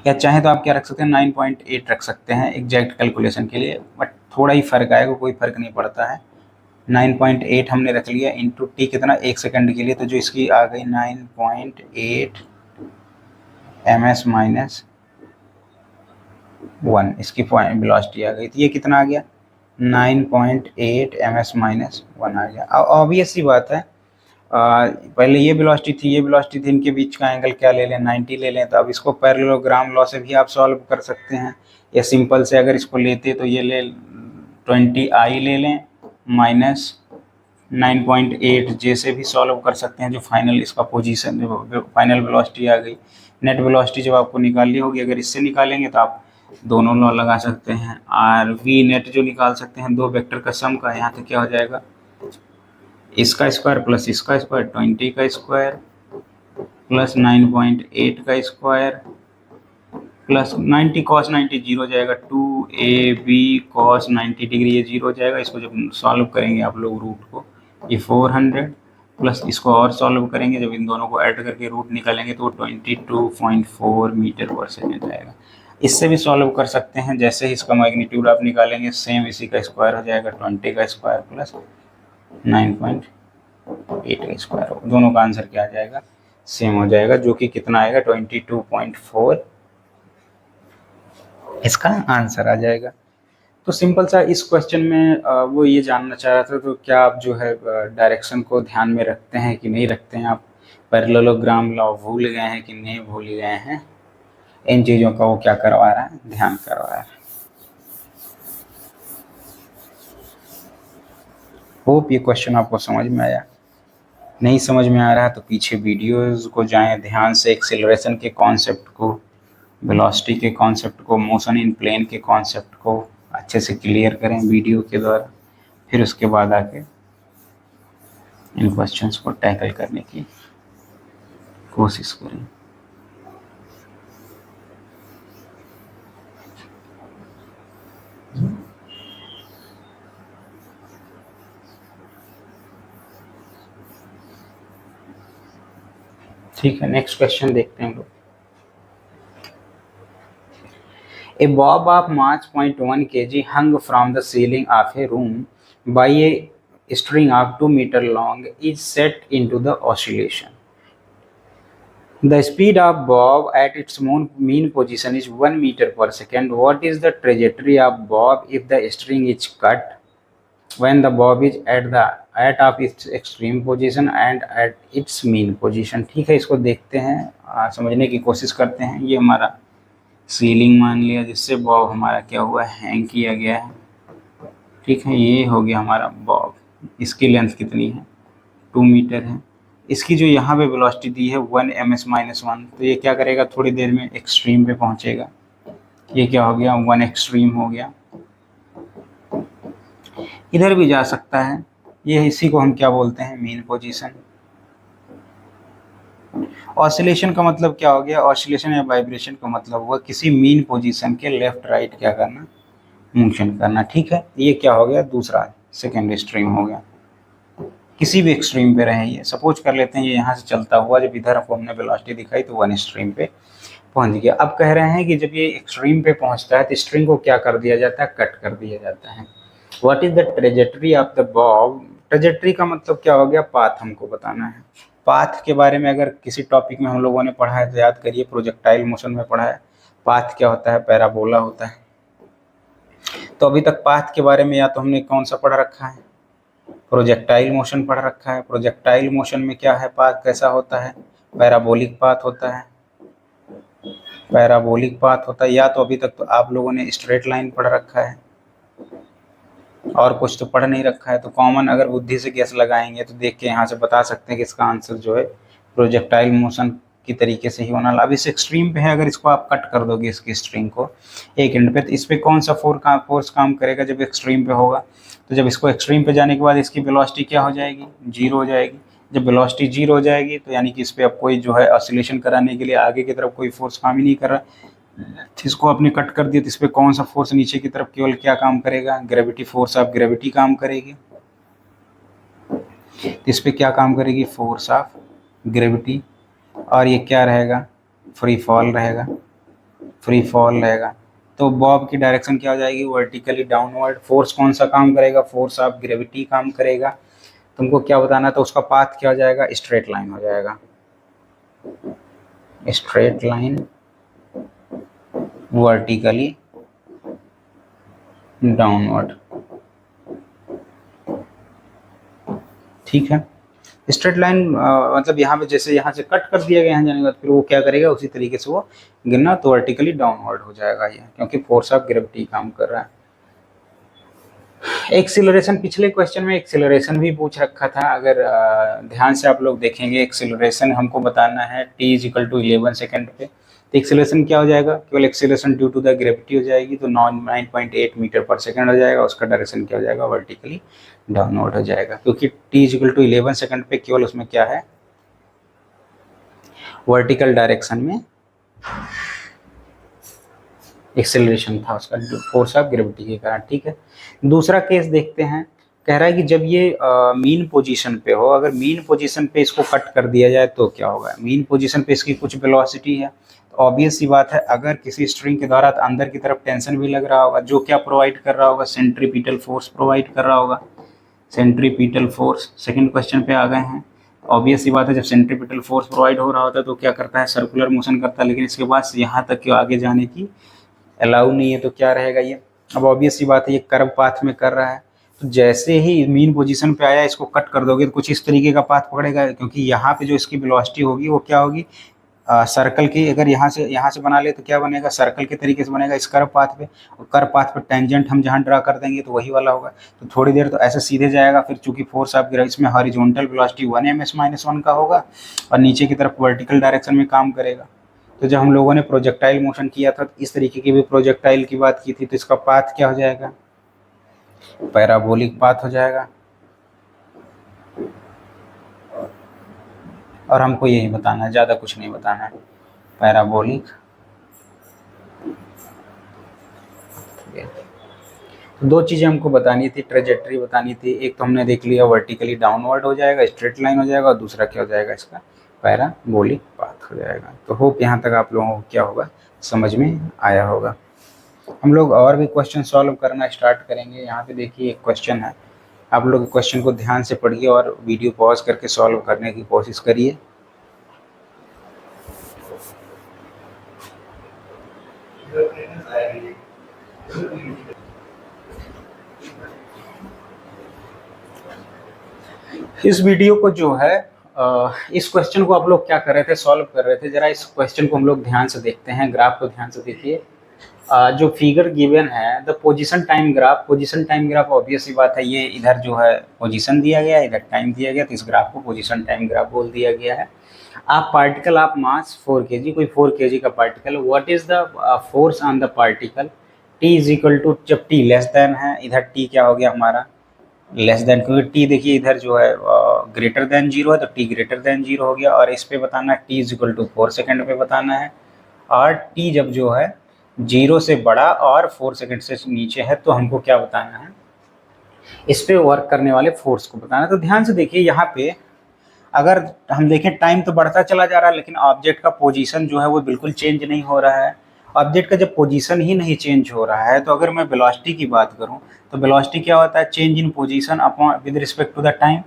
Speaker 1: या चाहे तो आप क्या रख सकते हैं 9.8 रख सकते हैं एग्जैक्ट कैलकुलेशन के लिए, बट थोड़ा ही फर्क आएगा, कोई फर्क नहीं पड़ता है। 9.8 हमने रख लिया इंटू टी कितना 1 सेकंड के लिए, तो जो इसकी आ गई 9.8 ms माइनस 1 इसकी वेलोसिटी आ गई। तो ये कितना आ गया 9.8 ms माइनस 1 आ गया। ऑब्वियस सी बात है, पहले ये वेलोसिटी थी, ये वेलोसिटी थी, इनके बीच का एंगल क्या ले लें 90 ले लें। तो अब इसको पैरेललोग्राम लॉ से भी आप सॉल्व कर सकते हैं, या सिंपल से अगर इसको लेते तो ये ले 20i ले लें माइनस 9.8 जे से भी सॉल्व कर सकते हैं। जो फाइनल इसका पोजीशन फाइनल वेलोसिटी आ गई, नेट वेलोसिटी जब आपको निकालनी होगी, अगर इससे निकालेंगे तो आप दोनों लॉ लगा सकते हैं। आर वी नेट जो निकाल सकते हैं दो वेक्टर का सम का, यहाँ तो क्या हो जाएगा इसका स्क्वायर प्लस इसका स्क्वायर 20 का स्क्वायर प्लस 9.8 का स्क्वायर प्लस 90 cos 90 जीरो जाएगा, 2ab cos 90 डिग्री ये जीरो जाएगा। इसको जब सॉल्व करेंगे आप लोग रूट को, ये 400 प्लस इसको और सॉल्व करेंगे, जब इन दोनों को ऐड करके रूट निकालेंगे तो 22.4 मीटर पर सेकेंड आएगा। इससे भी सॉल्व कर सकते हैं, जैसे ही इसका मैग्नीट्यूड आप निकालेंगे सेम इसी का स्क्वायर हो जाएगा 20 का स्क्वायर प्लस 9.8 का स्क्वायर, दोनों का आंसर क्या आ जाएगा सेम हो जाएगा, जो कि कितना आएगा 22.4 इसका आंसर आ जाएगा। तो सिंपल सा इस क्वेश्चन में वो ये जानना चाह रहा था, तो क्या आप जो है डायरेक्शन को ध्यान में रखते हैं कि नहीं रखते हैं, आप पैरेललोग्राम लॉ भूल गए हैं कि नहीं भूल गए हैं, इन चीज़ों का वो क्या करवा रहा है, ध्यान करवा रहा है। होप ये क्वेश्चन आपको समझ में आया। नहीं समझ में आ रहा है तो पीछे वीडियोस को जाएं, ध्यान से एक्सेलरेशन के कॉन्सेप्ट को, वेलोसिटी के कॉन्सेप्ट को, मोशन इन प्लेन के कॉन्सेप्ट को अच्छे से क्लियर करें वीडियो के द्वारा, फिर उसके बाद आके इन क्वेश्चंस को टैकल करने की कोशिश करें। ठीक है, नेक्स्ट क्वेश्चन देखते हैं हम लोग। A bob of mass 0.1 kg hung from the ceiling of a room by a string of 2 meter long is set into the oscillation. The speed of bob at its mean position is 1 meter per second. What is the trajectory of bob if the string is cut when the bob is at of its extreme position and at its mean position? ठीक है, इसको देखते हैं, समझने की कोशिश करते हैं। ये हमारा सीलिंग मान लिया जिससे बॉब हमारा क्या हुआ, हैंग किया गया है। ठीक है, ये हो गया हमारा बॉब। इसकी लेंथ कितनी है, 2 मीटर है। इसकी जो यहाँ पे वेलोसिटी दी है 1 ms-1, तो ये क्या करेगा, थोड़ी देर में एक्सट्रीम पे पहुँचेगा। ये क्या हो गया, 1 एक्सट्रीम हो गया। इधर भी जा सकता है, ये इसी को हम क्या बोलते हैं, मीन पोजीशन। ऑसिलेशन का मतलब क्या हो गया, ऑसिलेशन या वाइब्रेशन का मतलब हुआ किसी मीन पोजीशन के लेफ्ट राइट क्या करना, मोशन करना। ठीक है, ये क्या हो गया, दूसरा सेकेंड एक्सट्रीम हो गया। किसी भी एक्सट्रीम पे रहे, ये सपोज कर लेते हैं ये यहाँ से चलता हुआ जब इधर आपको हमने वेलोसिटी दिखाई तो 1 एक्सट्रीम पे पहुंच गया। अब कह रहे हैं कि जब ये एक्सट्रीम पे पहुंचता है तो स्ट्रिंग को क्या कर दिया जाता है, कट कर दिया जाता है। What is the trajectory of the Bob. Trajectory का मतलब क्या हो गया, पाथ हमको बताना है। पाथ के बारे में अगर किसी टॉपिक में हम लोगों ने पढ़ा है तो याद करिए, प्रोजेक्टाइल मोशन में पढ़ा है। पाथ क्या होता है, पैराबोला होता है। तो अभी तक पाथ के बारे में या तो हमने कौन सा पढ़ रखा है, प्रोजेक्टाइल मोशन पढ़ रखा है। प्रोजेक्टाइल मोशन में क्या है, पाथ कैसा होता है, पैराबोलिक पाथ होता है। पैराबोलिक पाथ होता है, या तो अभी तक तो आप लोगों ने स्ट्रेट लाइन पढ़ रखा है और कुछ तो पढ़ नहीं रखा है। तो कॉमन अगर बुद्धि से गेस लगाएंगे तो देख के यहाँ से बता सकते हैं कि इसका आंसर जो है प्रोजेक्टाइल मोशन की तरीके से ही होना। अब इस एक्सट्रीम पे है, अगर इसको आप कट कर दोगे इसकी स्ट्रिंग को एक एंड पे, तो इस पर कौन सा फोर्स काम करेगा जब एक्सट्रीम पे होगा। तो जब इसको एक्सट्रीम पे जाने के बाद इसकी वेलोसिटी क्या हो जाएगी, 0 हो जाएगी। जब वेलोसिटी 0 हो जाएगी तो यानी कि इस पर अब कोई जो है ऑसिलेशन कराने के लिए आगे की तरफ कोई फोर्स काम ही नहीं कर रहा। इसको आपने कट कर दिया तो इस पर कौन सा फोर्स नीचे की तरफ केवल क्या काम करेगा, ग्रेविटी, फोर्स ऑफ ग्रेविटी काम करेगी। तो इस पर क्या काम करेगी, फोर्स ऑफ ग्रेविटी। और ये क्या रहेगा, फ्री फॉल रहेगा, फ्री फॉल रहेगा। तो बॉब की डायरेक्शन क्या हो जाएगी, वर्टिकली डाउनवर्ड। फोर्स कौन सा काम करेगा, फोर्स ऑफ ग्रेविटी काम करेगा। तुमको क्या बताना, तो उसका पाथ क्या हो जाएगा, स्ट्रेट लाइन हो जाएगा, स्ट्रेट लाइन वर्टिकली डाउनवर्ड। ठीक है, स्ट्रेट लाइन मतलब यहाँ पे जैसे यहाँ से कट कर दिया गया यहाँ जाने के बाद फिर वो क्या करेगा, उसी तरीके से वो गिरना, तो वर्टिकली डाउनवर्ड हो जाएगा ये, क्योंकि फोर्स ऑफ ग्रेविटी काम कर रहा है। एक्सीलरेशन, पिछले क्वेश्चन में एक्सीलरेशन भी पूछ रखा था। अगर ध्यान से आप लोग देखेंगे, एक्सीलरेशन हमको बताना है t = 11 सेकेंड पे। तो एक्सीलरेशन क्या हो जाएगा, केवल acceleration due to the gravity हो जाएगी, तो 9.8 मीटर पर सेकेंड हो जाएगा। उसका डायरेक्शन क्या हो जाएगा, वर्टिकली डाउनवर्ड हो जाएगा, क्योंकि t = 11 सेकेंड पे केवल उसमें क्या है, वर्टिकल डायरेक्शन में एक्सेलरेशन था उसका, फोर्स ऑफ ग्रेविटी के कारण। ठीक है, दूसरा केस देखते हैं। कह रहा है कि जब ये मीन पोजीशन पे हो, अगर मीन पोजीशन पे इसको कट कर दिया जाए तो क्या होगा। मीन पोजीशन पे इसकी कुछ वेलोसिटी है, तो ऑब्वियस सी बात है, अगर किसी स्ट्रिंग के द्वारा अंदर की तरफ टेंशन भी लग रहा होगा, जो क्या प्रोवाइड कर रहा होगा, सेंट्रीपिटल फोर्स प्रोवाइड कर रहा होगा, सेंट्रीपिटल फोर्स। सेकेंड क्वेश्चन पे आ गए हैं। ऑब्वियस सी बात है, जब सेंट्रीपिटल फोर्स प्रोवाइड हो रहा होता है तो क्या करता है, सर्कुलर मोशन करता है, लेकिन इसके बाद यहाँ तक के आगे जाने की अलाउ नहीं है, तो क्या रहेगा ये। अब ऑब्वियस सी बात है, ये कर्व पाथ में कर रहा है, तो जैसे ही मीन पोजीशन पे आया इसको कट कर दोगे तो कुछ इस तरीके का पाथ पकड़ेगा, क्योंकि यहाँ पे जो इसकी वेलोसिटी होगी वो क्या होगी, सर्कल की। अगर यहाँ से बना ले तो क्या बनेगा, सर्कल के तरीके से बनेगा इस कर्व पाथ पे, और कर्व पाथ पे टेंजेंट हम जहाँ ड्रा कर देंगे तो वही वाला होगा। तो थोड़ी देर तो ऐसे सीधे जाएगा, फिर चूंकि फोर्स ऑफ ग्रेविटी इसमें हॉरिजॉन्टल वेलोसिटी 1 ms-1 का होगा और नीचे की तरफ वर्टिकल डायरेक्शन में काम करेगा। तो जब हम लोगों ने प्रोजेक्टाइल मोशन किया था तो इस तरीके की भी प्रोजेक्टाइल की बात की थी, तो इसका पाथ क्या हो जाएगा, पैराबोलिक पाथ हो जाएगा। और हमको यही बताना है, ज़्यादा कुछ नहीं बताना है, पैराबोलिक। तो दो चीज़ें हमको बतानी थी, ट्रेजेक्टरी बतानी थी। एक तो हमने देख लिया वर्टिकली डाउनवर्ड हो जाएगा, स्ट्रेट लाइन हो जाएगा, और दूसरा क्या हो जाएगा इसका पैराबोलिक पाथ हो जाएगा। तो होप यहाँ तक आप लोगों को क्या होगा, समझ में आया होगा। हम लोग और भी क्वेश्चन सॉल्व करना स्टार्ट करेंगे। यहाँ पे देखिए एक क्वेश्चन है, आप लोग क्वेश्चन को ध्यान से पढ़िए और वीडियो पॉज करके सॉल्व करने की कोशिश करिए। इस वीडियो को जो है इस क्वेश्चन को आप लोग क्या कर रहे थे, सॉल्व कर रहे थे, जरा इस क्वेश्चन को हम लोग ध्यान से देखते हैं, ग्राफ को ध्यान से देखिए। जो फिगर गिवन है the position time graph, position time graph obvious सी बात है, ये इधर जो है पोजीशन दिया गया है, इधर टाइम दिया गया, तो इस ग्राफ को पोजीशन टाइम ग्राफ बोल दिया गया है। आप पार्टिकल ऑफ मास 4 kg, कोई 4 kg का particle, what is the force on the particle, T is equal to, जब टी लेस देन है, इधर टी क्या हो गया हमारा लेस देन, क्योंकि टी देखिए इधर जो है ग्रेटर देन 0 है, तो टी ग्रेटर देन 0 हो गया। और इस पे बताना है T is equal to 4 second पे बताना है, और टी जब जो है 0 से बड़ा और 4 सेकेंड से नीचे है तो हमको क्या बताना है, इस पे वर्क करने वाले फोर्स को बताना है। तो ध्यान से देखिए यहाँ पे अगर हम देखें टाइम तो बढ़ता चला जा रहा है, लेकिन ऑब्जेक्ट का पोजीशन जो है वो बिल्कुल चेंज नहीं हो रहा है। ऑब्जेक्ट का जब पोजीशन ही नहीं चेंज हो रहा है, तो अगर मैं वेलोसिटी की बात करूं तो वेलोसिटी क्या होता है, change in position upon with respect to the time.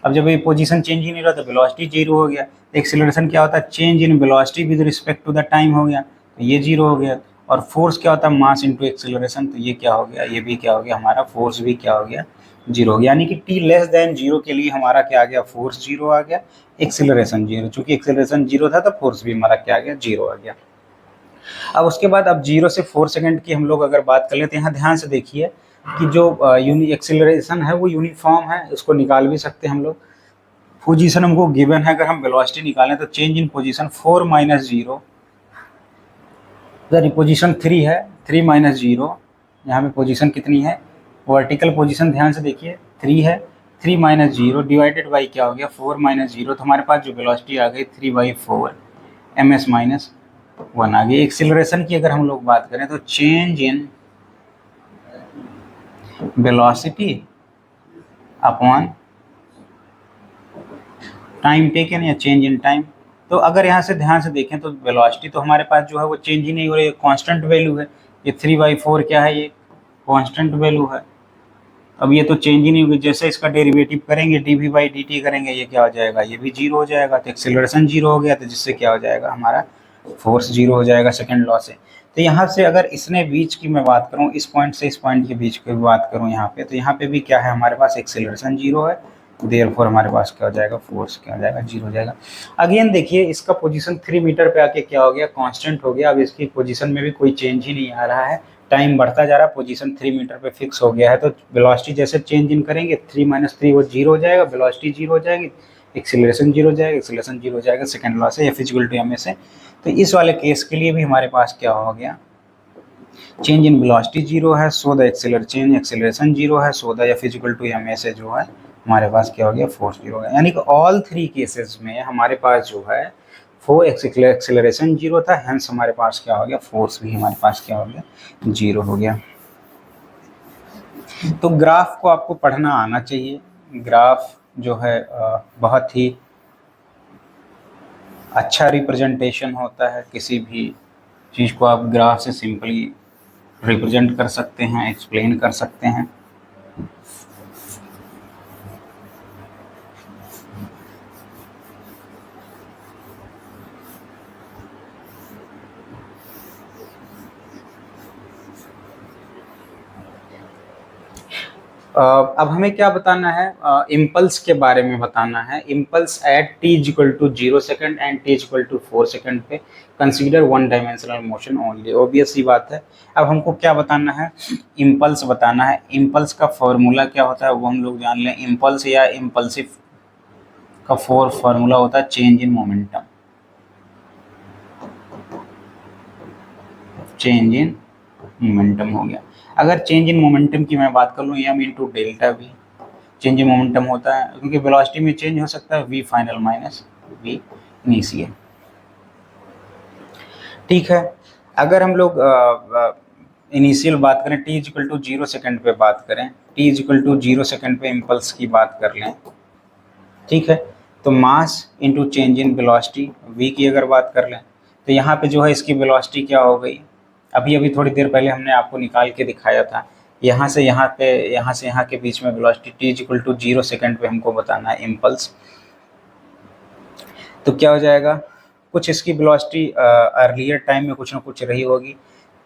Speaker 1: अब जब ये पोजीशन चेंज ही नहीं रहा तो वेलोसिटी 0 हो गया। एक्सीलरेशन क्या होता है, change in velocity with respect to the time हो गया, तो ये 0 हो गया। और फोर्स क्या होता है, मास इंटू एक्सीलरेशन, तो ये क्या हो गया, ये भी क्या हो गया, हमारा फोर्स भी क्या हो गया, 0 हो गया। यानी कि टी लेस देन 0 के लिए हमारा क्या आ गया, फोर्स 0 आ गया, एक्सीलरेशन 0, चूंकि एक्सीलरेशन 0 था तो फोर्स भी हमारा क्या आ गया, 0 आ गया। अब उसके बाद अब 0 से 4 सेकंड की हम लोग अगर बात कर लेते हैं, यहाँ ध्यान से देखिए कि जो एक्सीलरेशन है वो यूनिफॉर्म है, उसको निकाल भी सकते हैं हम लोग। पोजीशन हमको गिवन है, अगर हम वेलोसिटी निकालें तो change in position 4 minus 0, position 3 है, 3 माइनस 0, यहाँ पे पोजीशन कितनी है, वर्टिकल पोजीशन ध्यान से देखिए 3 है, 3 माइनस 0 डिवाइडेड बाई क्या हो गया, 4 माइनस 0, तो हमारे पास जो वेलोसिटी आ गई 3/4 ms माइनस 1 आ गई। एक्सीलरेशन की अगर हम लोग बात करें तो change in velocity upon time taken या चेंज इन टाइम। तो अगर यहाँ से ध्यान से देखें तो वेलोसिटी तो हमारे पास जो है वो चेंज ही नहीं हो रही है, कांस्टेंट वैल्यू है। ये 3/4 क्या है, ये कांस्टेंट वैल्यू है। अब ये तो चेंज ही नहीं होगी, जैसे इसका डेरिवेटिव करेंगे dv/dt करेंगे, ये क्या हो जाएगा, ये भी 0 हो जाएगा। तो एक्सीलरेशन 0 हो गया, तो जिससे क्या हो जाएगा, हमारा फोर्स 0 हो जाएगा सेकेंड लॉ से। तो यहाँ से अगर इसने बीच की मैं बात करूँ, इस पॉइंट से इस पॉइंट के बीच की बात करूँ यहाँ पे, तो यहाँ पे भी क्या है, हमारे पास एक्सीलरेशन 0 है, देयरफॉर हमारे पास क्या हो जाएगा, फोर्स क्या हो जाएगा, 0 हो जाएगा। अगेन देखिए इसका पोजीशन 3 मीटर पे आके क्या हो गया, कांस्टेंट हो गया। अब इसकी पोजीशन में भी कोई चेंज ही नहीं आ रहा है, टाइम बढ़ता जा रहा है, पोजीशन 3 मीटर पे फिक्स हो गया है। तो वेलोसिटी जैसे चेंज इन करेंगे 3 माइनस 3 वो 0 हो जाएगा, वेलोसिटी 0 हो जाएगी, एक्सीलरेशन 0 हो जाएगा, एक्सीलरेशन 0 हो जाएगा सेकंड लॉ से, F इक्वल टू ma से। तो इस वाले केस के लिए भी हमारे पास क्या हो गया, चेंज इन वेलोसिटी 0 है, सो द एक्सीलरेशन 0 है, so the F equal to ma से जो है हमारे पास क्या हो गया, फोर्स 0 हो गया। यानी कि ऑल 3 केसेस में हमारे पास जो है वो एक्सीलरेशन 0 था, हेंस हमारे पास क्या हो गया, फोर्स भी हमारे पास क्या हो गया, 0 हो गया। तो ग्राफ को आपको पढ़ना आना चाहिए। ग्राफ जो है बहुत ही अच्छा रिप्रेजेंटेशन होता है, किसी भी चीज़ को आप ग्राफ से सिंपली रिप्रेजेंट कर सकते हैं, एक्सप्लेन कर सकते हैं। अब हमें क्या बताना है, इम्पल्स के बारे में बताना है। Impulse at t equal to 0 second and t equal to 4 second पे consider one dimensional motion only, obvious सी बात है। अब हमको क्या बताना है, इम्पल्स बताना है। इम्पल्स का फॉर्मूला क्या होता है वो हम लोग जान लें। इम्पल्स या इम्पल्सिव का फॉर्मूला होता है change in momentum, change in momentum हो गया। अगर चेंज इन मोमेंटम की मैं बात कर लूँ, m into delta we change in momentum होता है, क्योंकि वेलोसिटी में चेंज हो सकता है, v final minus v initial. ठीक है, अगर हम लोग इनिशियल बात करें, t इक्वल टू 0 सेकेंड पे बात करें, t इक्वल टू 0 सेकेंड पे इम्पल्स की बात कर लें, ठीक है। तो mass into change in velocity v की अगर बात कर लें तो यहाँ पे जो है इसकी वेलोसिटी क्या हो गई, अभी अभी थोड़ी देर पहले हमने आपको निकाल के दिखाया था, यहाँ से यहाँ पे, यहाँ से यहाँ के बीच में velocity t is equal to 0 second पे हमको बताना है इम्पल्स। तो क्या हो जाएगा, कुछ इसकी वेलोसिटी अर्लियर टाइम में कुछ ना कुछ रही होगी,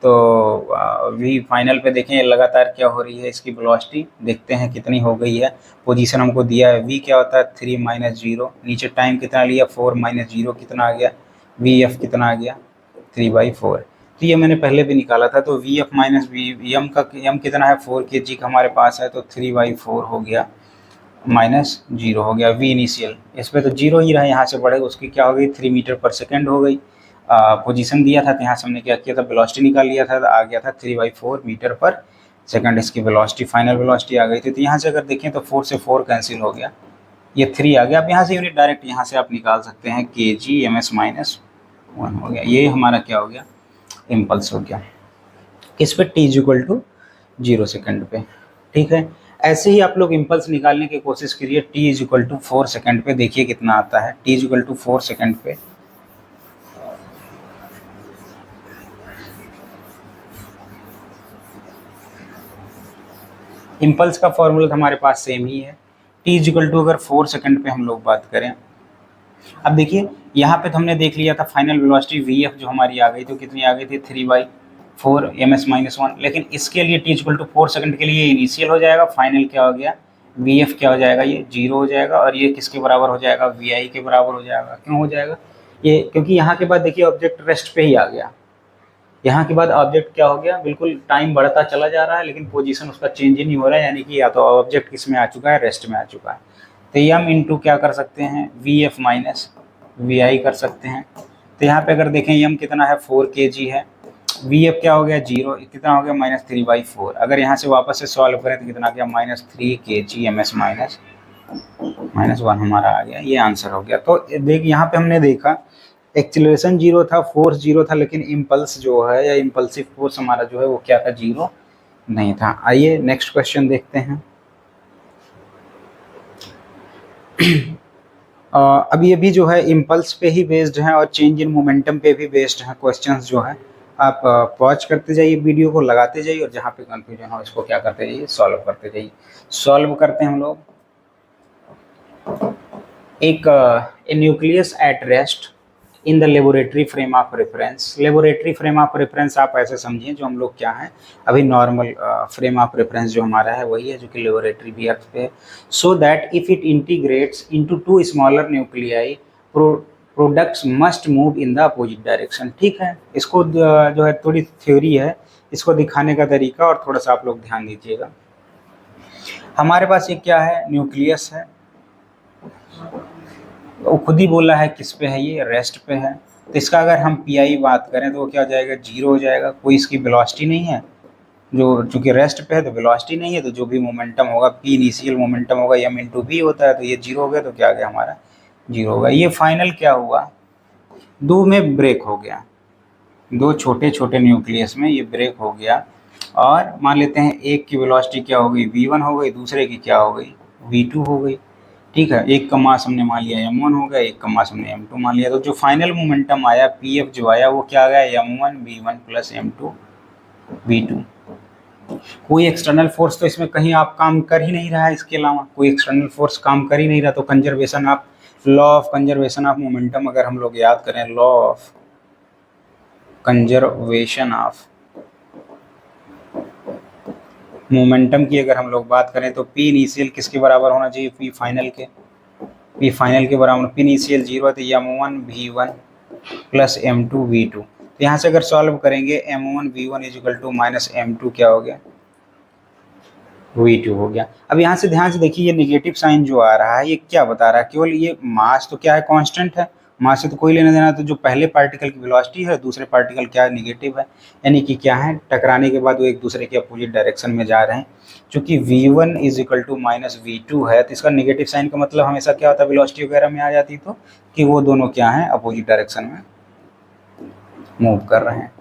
Speaker 1: तो वी फाइनल पे देखें लगातार क्या हो रही है इसकी वेलोसिटी, देखते हैं कितनी हो गई है। पोजीशन हमको दिया है, वी क्या होता है 3 माइनस 0, नीचे टाइम कितना लिया 4 माइनस 0 कितना आ गया, वी एफ कितना आ गया 3/4। तो ये मैंने पहले भी निकाला था, तो V F minus V M का एम कितना है 4 kg का हमारे पास है, तो 3/4 हो गया माइनस 0 हो गया वी इनिशियल, इस पर तो 0 ही रहा, यहाँ से बढ़े उसकी क्या हो गई 3 मीटर पर सेकेंड हो गई। पोजीशन दिया था तो यहाँ से हमने क्या किया था वेलोसिटी निकाल लिया था, तो आ गया था 3/4 मीटर पर सेकंड इसकी वेलोसिटी, फाइनल वेलोसिटी आ गई थी। तो यहाँ से अगर देखें तो 4 से 4 कैंसिल हो गया, ये 3 आ गया। अब यहाँ से यूनिट डायरेक्ट यहाँ से आप निकाल सकते हैं kg ms -1 हो गया, ये हमारा क्या हो गया इम्पल्स हो गया, किस पे t is equal to 0 second पे। ठीक है, ऐसे ही आप लोग इम्पल्स निकालने की कोशिश करिए t is equal to 4 second पे, देखिए कितना आता है t is equal to 4 second पे। इम्पल्स का फॉर्मूला हमारे पास सेम ही है, t इज इक्वल टू अगर 4 सेकेंड पे हम लोग बात करें, अब देखिए यहाँ पे तो हमने देख लिया था फाइनल वेलोसिटी वी एफ जो हमारी आ गई, तो कितनी आ गई थी 3/4 ms -1, लेकिन इसके लिए t इक्वल टू 4 सेकंड के लिए इनिशियल हो जाएगा, फाइनल क्या हो गया वी एफ क्या हो जाएगा, ये 0 हो जाएगा, और ये किसके बराबर हो जाएगा वी आई के बराबर हो जाएगा। क्यों हो जाएगा ये, क्योंकि यहाँ के बाद देखिए ऑब्जेक्ट रेस्ट पे ही आ गया, यहाँ के बाद ऑब्जेक्ट क्या हो गया बिल्कुल टाइम बढ़ता चला जा रहा है, लेकिन पोजीशन उसका चेंज ही नहीं हो रहा है, यानी कि या तो ऑब्जेक्ट किस में आ चुका है रेस्ट में आ चुका है। तो एम इंटू क्या कर सकते हैं वी एफ माइनस वी आई कर सकते हैं। तो यहाँ पे अगर देखें एम कितना है 4 kg है, वी एफ क्या हो गया 0, कितना हो गया -3/4। अगर यहाँ से वापस से सॉल्व करें तो कितना गया -3 kg ms -1 हमारा आ गया, ये आंसर हो गया। तो देख यहाँ पे हमने देखा एक्सीलरेशन 0 था, फोर्स 0 था, लेकिन इम्पल्स जो है या इम्पल्सिव फोर्स हमारा जो है वो क्या था 0 नहीं था। आइए नेक्स्ट क्वेश्चन देखते हैं। अभी अभी जो है इम्पल्स पे ही बेस्ड है और चेंज इन मोमेंटम पे भी बेस्ड है क्वेश्चंस जो है, आप पॉज करते जाइए वीडियो को, लगाते जाइए, और जहाँ पे कंफ्यूजन हो इसको क्या करते जाइए सॉल्व करते जाइए। सॉल्व करते हैं हम लोग। एक nucleus at rest in the laboratory frame of reference. Laboratory frame of reference आप ऐसे समझिए जो हम लोग क्या है अभी नॉर्मल फ्रेम ऑफ रेफरेंस जो हमारा है वही है जो कि लेबोरेटरी भी अर्थ पे है। So that if it integrates into 2 smaller nuclei products must move in the opposite direction. ठीक है, इसको जो है थोड़ी थ्योरी है, इसको दिखाने का तरीका और थोड़ा सा आप लोग ध्यान दीजिएगा। हमारे पास ये क्या है न्यूक्लियस है, वो खुद ही बोला है किस पे है ये रेस्ट पे है, तो इसका अगर हम पी आई बात करें तो वो क्या हो जाएगा 0 हो जाएगा, कोई इसकी वेलोसिटी नहीं है, जो चूंकि रेस्ट पे है तो वेलोसिटी नहीं है, तो जो भी मोमेंटम होगा पी इनिशियल मोमेंटम होगा एम इंटू बी होता है, तो ये 0 हो गया, तो क्या आ गया हमारा 0 होगा। ये फाइनल क्या हुआ दो में ब्रेक हो गया, दो छोटे छोटे न्यूक्लियस में ये ब्रेक हो गया, और मान लेते हैं एक की वेलोसिटी क्या हो गई v1 हो गई, दूसरे की क्या हो गई v2 हो गई। ठीक है, एक का मास हमने मान लिया m1 हो गया, एक का मास हमने m2 मान लिया, तो जो फाइनल मोमेंटम आया pf जो आया वो क्या आ गया m1 v1 plus m2 v2। कोई एक्सटर्नल फोर्स तो इसमें कहीं आप काम कर ही नहीं रहा है, इसके अलावा कोई एक्सटर्नल फोर्स काम कर ही नहीं रहा, तो conservation of law of conservation of momentum अगर हम लोग याद करें, law of conservation of momentum की अगर हम लोग बात करें तो पी इनिशियल किसके बराबर होना चाहिए पी फाइनल के, पी फाइनल के बराबर, पी इनिशियल 0 है तो m1 v1 plus m2 v2। तो यहाँ से अगर सॉल्व करेंगे m1 v1 is equal to minus m2 क्या हो गया v2 हो गया। अब यहाँ से ध्यान से देखिए ये नेगेटिव साइन जो आ रहा है ये क्या बता रहा है, केवल ये मास तो क्या है कांस्टेंट है, मास से तो कोई लेना देना, तो जो पहले पार्टिकल की वेलोसिटी है दूसरे पार्टिकल क्या है नेगेटिव है, यानी कि क्या है टकराने के बाद वो एक दूसरे के अपोजिट डायरेक्शन में जा रहे हैं। चूंकि v1 is equal to minus v2 है तो इसका नेगेटिव साइन का मतलब हमेशा क्या होता है वेलोसिटी वगैरह में आ जाती तो कि वो दोनों क्या है अपोजिट डायरेक्शन में मूव कर रहे हैं।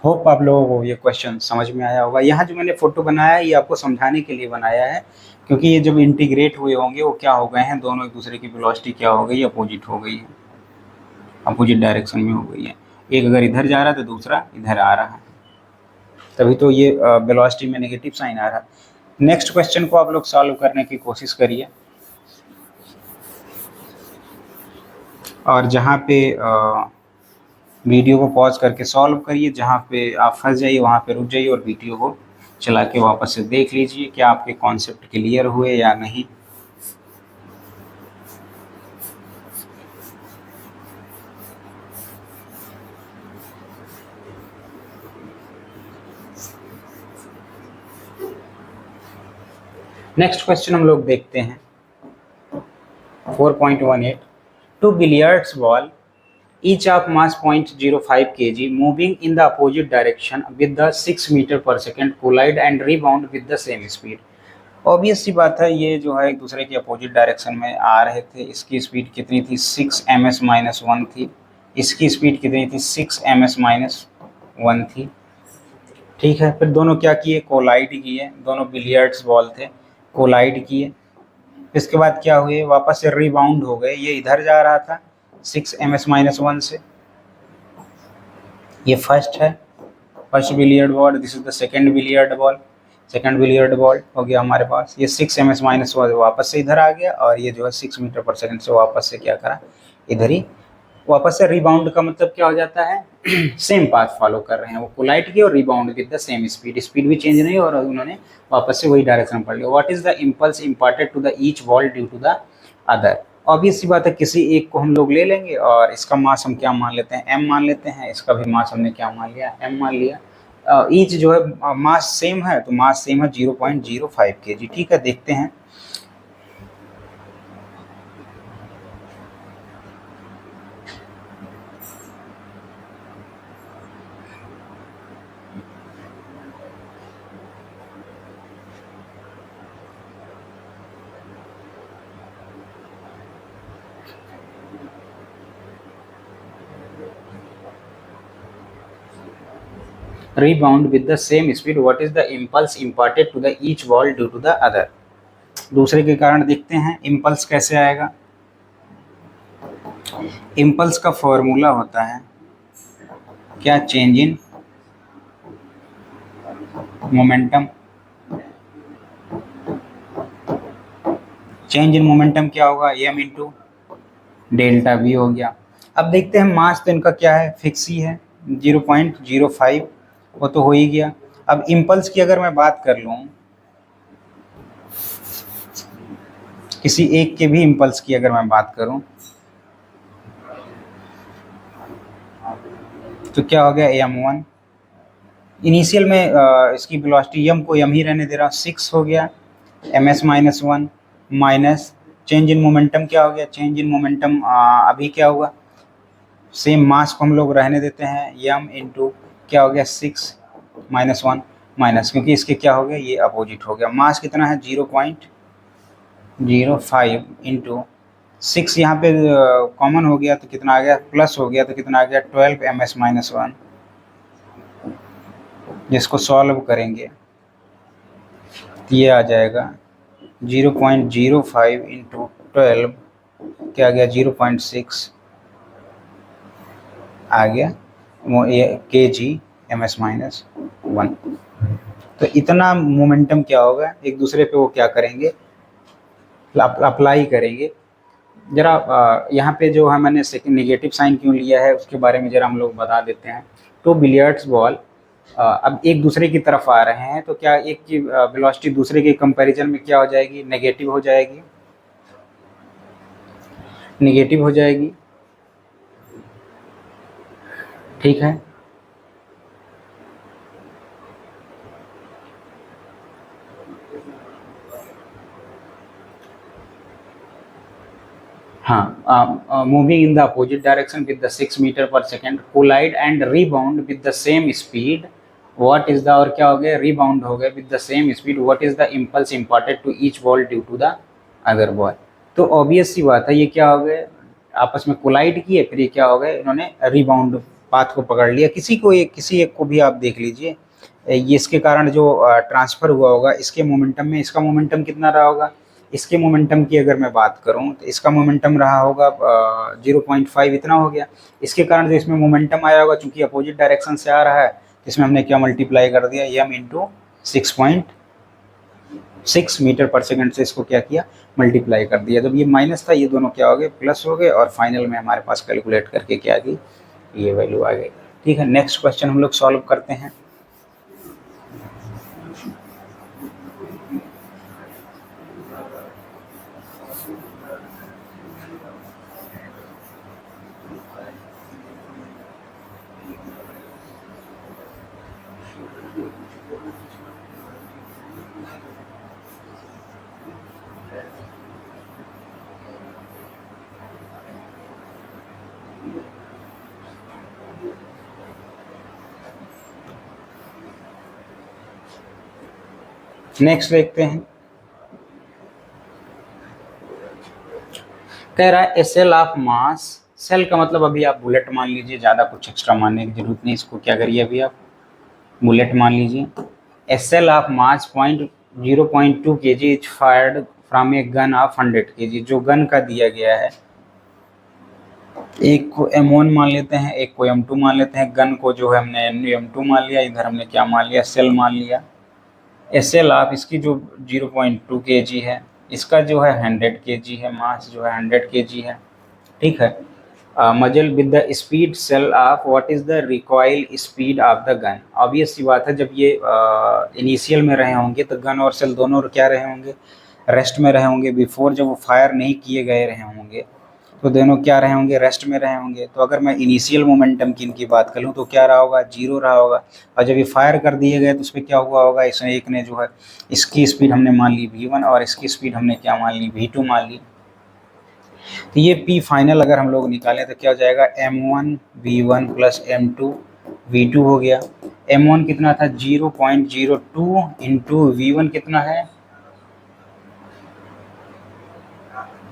Speaker 1: होप आप लोगों को ये क्वेश्चन समझ में आया होगा। यहाँ जो मैंने फोटो बनाया है ये आपको समझाने के लिए बनाया है, क्योंकि ये जब इंटीग्रेट हुए होंगे वो क्या हो गए हैं, दोनों एक दूसरे की वेलोसिटी क्या हो गई, अपोजिट हो गई है, अपोजिट डायरेक्शन में हो गई है। एक अगर इधर जा रहा है तो दूसरा इधर आ रहा है, तभी तो ये वेलोसिटी में नेगेटिव साइन आ रहा है। नेक्स्ट क्वेश्चन को आप लोग सॉल्व करने की कोशिश करिए, और जहाँ पे वीडियो को पॉज करके सॉल्व करिए, जहाँ पे आप फंस जाइए वहाँ पे रुक जाइए और वीडियो को चला के वापस से देख लीजिए क्या आपके कॉन्सेप्ट क्लियर हुए या नहीं। नेक्स्ट क्वेश्चन हम लोग देखते हैं 4.18। Two billiards ball each of mass 0.05 kg moving in the opposite direction with the 6 meter per second collide and rebound with the same speed। Obvious सी बात है, ये जो है एक दूसरे के अपोजिट डायरेक्शन में आ रहे थे। इसकी स्पीड कितनी थी, 6 ms-1 थी। इसकी स्पीड कितनी थी, 6 ms-1 थी। ठीक है, फिर दोनों क्या किए, कोलाइड किए, दोनों बिलियर्ड्स बॉल थे, कोलाइड किए। इसके बाद क्या हुए, वापस से रिबाउंड हो गए। ये इधर जा रहा था 6 ms-1 से, ये फर्स्ट है, first billiard ball. This is the second billiard ball, second billiard ball हो गया हमारे पास। ये 6 ms-1 वापस से इधर आ गया, और ये जो है 6 मीटर पर सेकेंड से वापस से क्या करा, इधर ही वापस से। रिबाउंड का मतलब क्या हो जाता है, सेम पाथ फॉलो कर रहे हैं, वो कोलाइड की और rebound with the same speed, speed भी चेंज नहीं और उन्होंने वापस से वही डायरेक्शन पढ़ लिया। What is the impulse imparted to the each ball due to the other. Obvious सी बात है, किसी एक को हम लोग ले लेंगे और इसका मास हम क्या मान लेते हैं, m मान लेते हैं। इसका भी मास हमने क्या मान लिया, m मान लिया। ईच जो है मास सेम है, तो मास सेम है 0.05 kg। ठीक है, देखते हैं। Rebound with the same speed, what is the impulse imparted to the each ball due to the other। दूसरे के कारण देखते हैं इम्पल्स कैसे आएगा। इम्पल्स का फॉर्मूला होता है क्या, change in momentum. Change in momentum क्या होगा, m इंटू डेल्टा v हो गया। अब देखते हैं मास तो इनका क्या है, फिक्स ही है 0.05, वो तो हो ही गया। अब इम्पल्स की अगर मैं बात कर लूँ, किसी एक के भी इम्पल्स की अगर मैं बात करूं, तो क्या हो गया, m1। इनिशियल में इसकी वेलोसिटी m को m ही रहने दे रहा हूँ, 6 हो गया ms-1 minus change in momentum क्या हो गया, चेंज इन मोमेंटम अभी क्या हुआ, सेम मास को हम लोग रहने देते हैं, m इंटू क्या हो गया 6 -1 माइनस, क्योंकि इसके क्या हो गया, ये अपोजिट हो गया। मास कितना है 0.05 इंटू 6, यहाँ पे कॉमन हो गया तो कितना आ गया, प्लस हो गया तो कितना आ गया 12 ms-1। जिसको सॉल्व करेंगे तो ये आ जाएगा 0.05 इंटू 12 क्या आ गया 0.6 आ गया kg ms-1। तो इतना मोमेंटम क्या होगा, एक दूसरे पे वो क्या करेंगे, अप्लाई करेंगे। जरा यहाँ पे जो है मैंने सेकंड नेगेटिव साइन क्यों लिया है उसके बारे में जरा हम लोग बता देते हैं। तो बिलियर्ड्स बॉल अब एक दूसरे की तरफ आ रहे हैं, तो क्या एक की वेलोसिटी दूसरे के कंपैरिजन में क्या हो जाएगी, नेगेटिव हो जाएगी, नेगेटिव हो जाएगी। ठीक है, हाँ, moving in the opposite direction with the 6 metre per second collide and rebound with the same speed, what is the, और क्या हो गया, रीबाउंड हो गया with the same speed, what is the impulse imparted to each ball due to the other ball. तो obvious सी बात है, ये क्या हो गए, आपस में कोलाइड किए, फिर ये क्या हो गए, इन्होंने रिबाउंड पाथ को पकड़ लिया, किसी एक को भी आप देख लीजिए, ये इसके कारण जो ट्रांसफ़र हुआ होगा इसके मोमेंटम में, इसका मोमेंटम कितना रहा होगा, इसके मोमेंटम की अगर मैं बात करूं तो इसका मोमेंटम रहा होगा 0.5, इतना हो गया। इसके कारण जो इसमें मोमेंटम आया होगा, चूंकि अपोजिट डायरेक्शन से आ रहा है, इसमें हमने क्या मल्टीप्लाई कर दिया, m इंटू 6.6 मीटर पर सेकंड से इसको क्या किया, मल्टीप्लाई कर दिया। जब ये माइनस था ये दोनों क्या हो गए, प्लस हो गए, और फाइनल में हमारे पास कैलकुलेट करके क्या आ गई, ये वैल्यू आ गई। ठीक है, नेक्स्ट क्वेश्चन हम लोग सॉल्व करते हैं। नेक्स्ट देखते हैं, कह रहा है ए सेल ऑफ मास, सेल का मतलब अभी आप बुलेट मान लीजिए, ज़्यादा कुछ एक्स्ट्रा मानने की जरूरत नहीं, इसको क्या करिए अभी आप बुलेट मान लीजिए। A shell of mass 0.2 kg is fired from a gun of 100 kg, जो गन का दिया गया है, एक को M1 मान लेते हैं, एक को M2 मान लेते हैं। गन को जो है हमने M2 मान लिया, इधर हमने क्या मान लिया, सेल मान लिया। एसएल आप इसकी जो 0.2 kg है, इसका जो है 100 kg है, मास जो है 100 kg है। ठीक है, muzzle with the speed shell of what is the recoil speed of the gun. Obvious सी बात है, जब ये इनिशियल में रहे होंगे तो गन और सेल दोनों क्या रहे होंगे, रेस्ट में रहे होंगे। बिफोर जब वो फायर नहीं किए गए रहे होंगे तो दोनों क्या रहे होंगे, रेस्ट में रहे होंगे। तो अगर मैं इनिशियल मोमेंटम की इनकी बात करूँ तो क्या रहा होगा, 0 रहा होगा। और जब ये फायर कर दिए गए तो उस पर क्या हुआ होगा, इसमें एक ने जो है इसकी स्पीड हमने मान ली v1 और इसकी स्पीड हमने क्या मान ली, v2 मान ली। तो ये p फाइनल अगर हम लोग निकालें तो क्या हो जाएगा, m1 v1 plus m2 v2 हो गया। m1 कितना था 0.02 इंटू v1 कितना है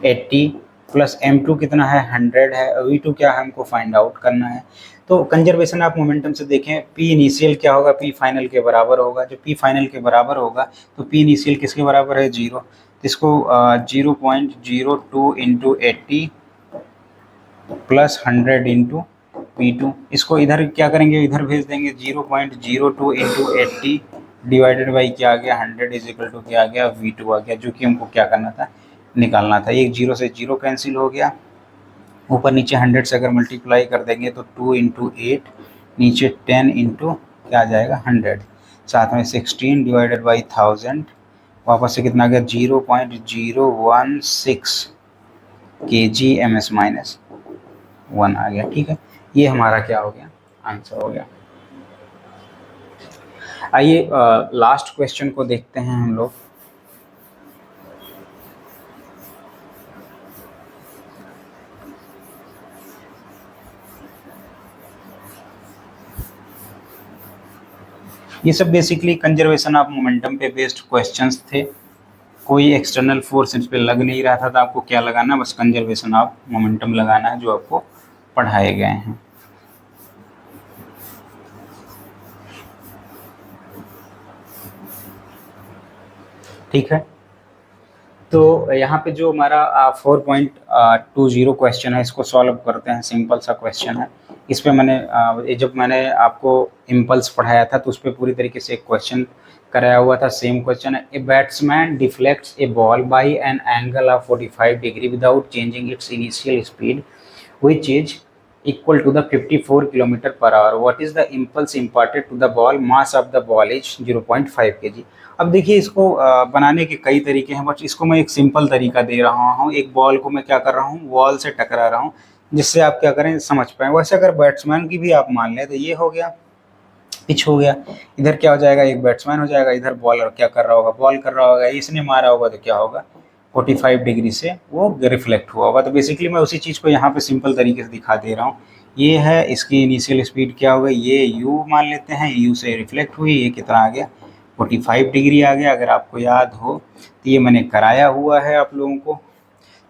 Speaker 1: 80 प्लस m2 कितना है 100 है, v2 क्या है हमको फाइंड आउट करना है। तो कंजर्वेशन ऑफ मोमेंटम से देखें, p इनिशियल क्या होगा, p फाइनल के बराबर होगा। जो p फाइनल के बराबर होगा तो p इनिशियल किसके बराबर है, 0। तो इसको 0.02 इंटू 80 प्लस 100 इंटू v2, इसको इधर क्या करेंगे, इधर भेज देंगे। 0.02 इंटू 80 डिवाइडेड बाई क्या आ गया 100 इज इक्वल टू क्या आ गया, v2 आ गया, जो कि हमको क्या करना था, निकालना था। एक 0 से 0 कैंसिल हो गया, ऊपर नीचे 100 से अगर मल्टीप्लाई कर देंगे तो 2 इंटू 8, नीचे 10 इंटू क्या आ जाएगा 100, साथ में 16 डिवाइडेड बाई 1000, वापस से कितना आ गया 0.016 kg ms माइनस 1 आ गया। ठीक है, ये हमारा क्या हो गया, आंसर हो गया। आइए लास्ट क्वेश्चन को देखते हैं हम लोग। ये सब बेसिकली कंजर्वेशन ऑफ मोमेंटम पे बेस्ड क्वेश्चंस थे। कोई एक्सटर्नल फोर्स इस पे लग नहीं रहा था, तो आपको क्या लगाना, बस कंजर्वेशन ऑफ मोमेंटम लगाना है जो आपको पढ़ाए गए हैं। ठीक है, तो यहाँ पे जो हमारा 4.20 क्वेश्चन है, इसको सॉल्व करते हैं। सिंपल सा क्वेश्चन है। इस पे मैंने जब मैंने आपको इम्पल्स पढ़ाया था तो उस पर पूरी तरीके से एक क्वेश्चन कराया हुआ था। सेम क्वेश्चन है, a batsman deflects a ball by an angle of 45 degree without changing its initial speed which is equal to the 54 kilometre per hour. What is the impulse imparted to the ball, mass of the ball is 0.5 kg। अब देखिए, इसको बनाने के कई तरीके हैं, but इसको मैं एक सिंपल तरीका दे रहा हूँ। एक बॉल को मैं क्या कर रहा हूँ, वॉल से टकरा रहा हूँ, जिससे आप क्या करें, समझ पाएँ। वैसे अगर बैट्समैन की भी आप मान लें तो ये हो गया, पिच हो गया। इधर क्या हो जाएगा, एक बैट्समैन हो जाएगा, इधर बॉलर क्या कर रहा होगा, बॉल कर रहा होगा, इसने मारा होगा तो क्या होगा, 45 डिग्री से वो रिफ्लेक्ट हुआ होगा। तो बेसिकली मैं उसी चीज़ को यहाँ पे सिंपल तरीके से दिखा दे रहा हूँ। ये है इसकी इनिशियल स्पीड क्या हो गई, ये u मान लेते हैं, u से रिफ्लेक्ट हुई, ये कितना आ गया 45 डिग्री आ गया। अगर आपको याद हो तो ये मैंने कराया हुआ है आप लोगों को।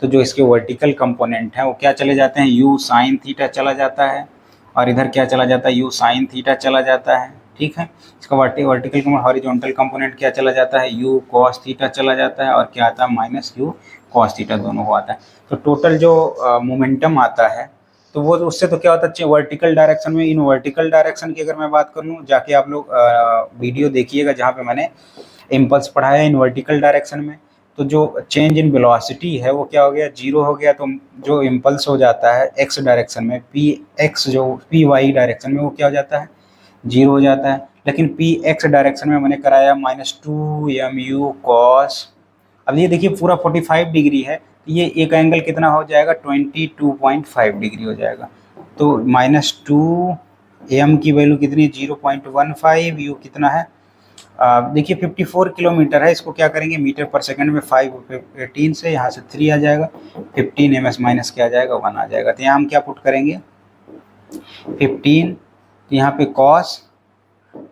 Speaker 1: तो जो इसके वर्टिकल कंपोनेंट हैं वो क्या चले जाते हैं, u साइन थीटा चला जाता है, और इधर क्या चला जाता है, यू साइन थीटा चला जाता है, ठीक है। इसका वर्टिकल हॉरिजॉन्टल कंपोनेंट क्या चला जाता है, यू कॉस थीटा चला जाता है, और क्या आता है माइनस यू कॉस थीटा दोनों को आता है। तो टोटल जो मोमेंटम आता है तो वो उससे तो क्या होता है वर्टिकल डायरेक्शन में, इन वर्टिकल डायरेक्शन की अगर मैं बात कर लूँ, जाके आप लोग वीडियो देखिएगा जहाँ पे मैंने इम्पल्स पढ़ाया इन वर्टिकल डायरेक्शन में, तो जो चेंज इन वेलोसिटी है वो क्या हो गया, जीरो हो गया। तो जो इम्पल्स हो जाता है एक्स डायरेक्शन में, पी एक्स जो पी वाई डायरेक्शन में वो क्या हो जाता है, जीरो हो जाता है। लेकिन पी एक्स डायरेक्शन में मैंने कराया -2 mu कॉस, अब ये देखिए पूरा 45 डिग्री है, तो ये एक एंगल कितना हो जाएगा, 22.5 डिग्री हो जाएगा। तो -2 m की वैल्यू कितनी है, 0.15, यू कितना है, देखिए 54 किलोमीटर है। इसको क्या करेंगे मीटर पर सेकंड में 5 से यहाँ से 3 आ जाएगा, 15 ms माइनस क्या आ जाएगा, 1 आ जाएगा। तो यहाँ हम क्या पुट करेंगे 15, तो यहाँ पे कॉस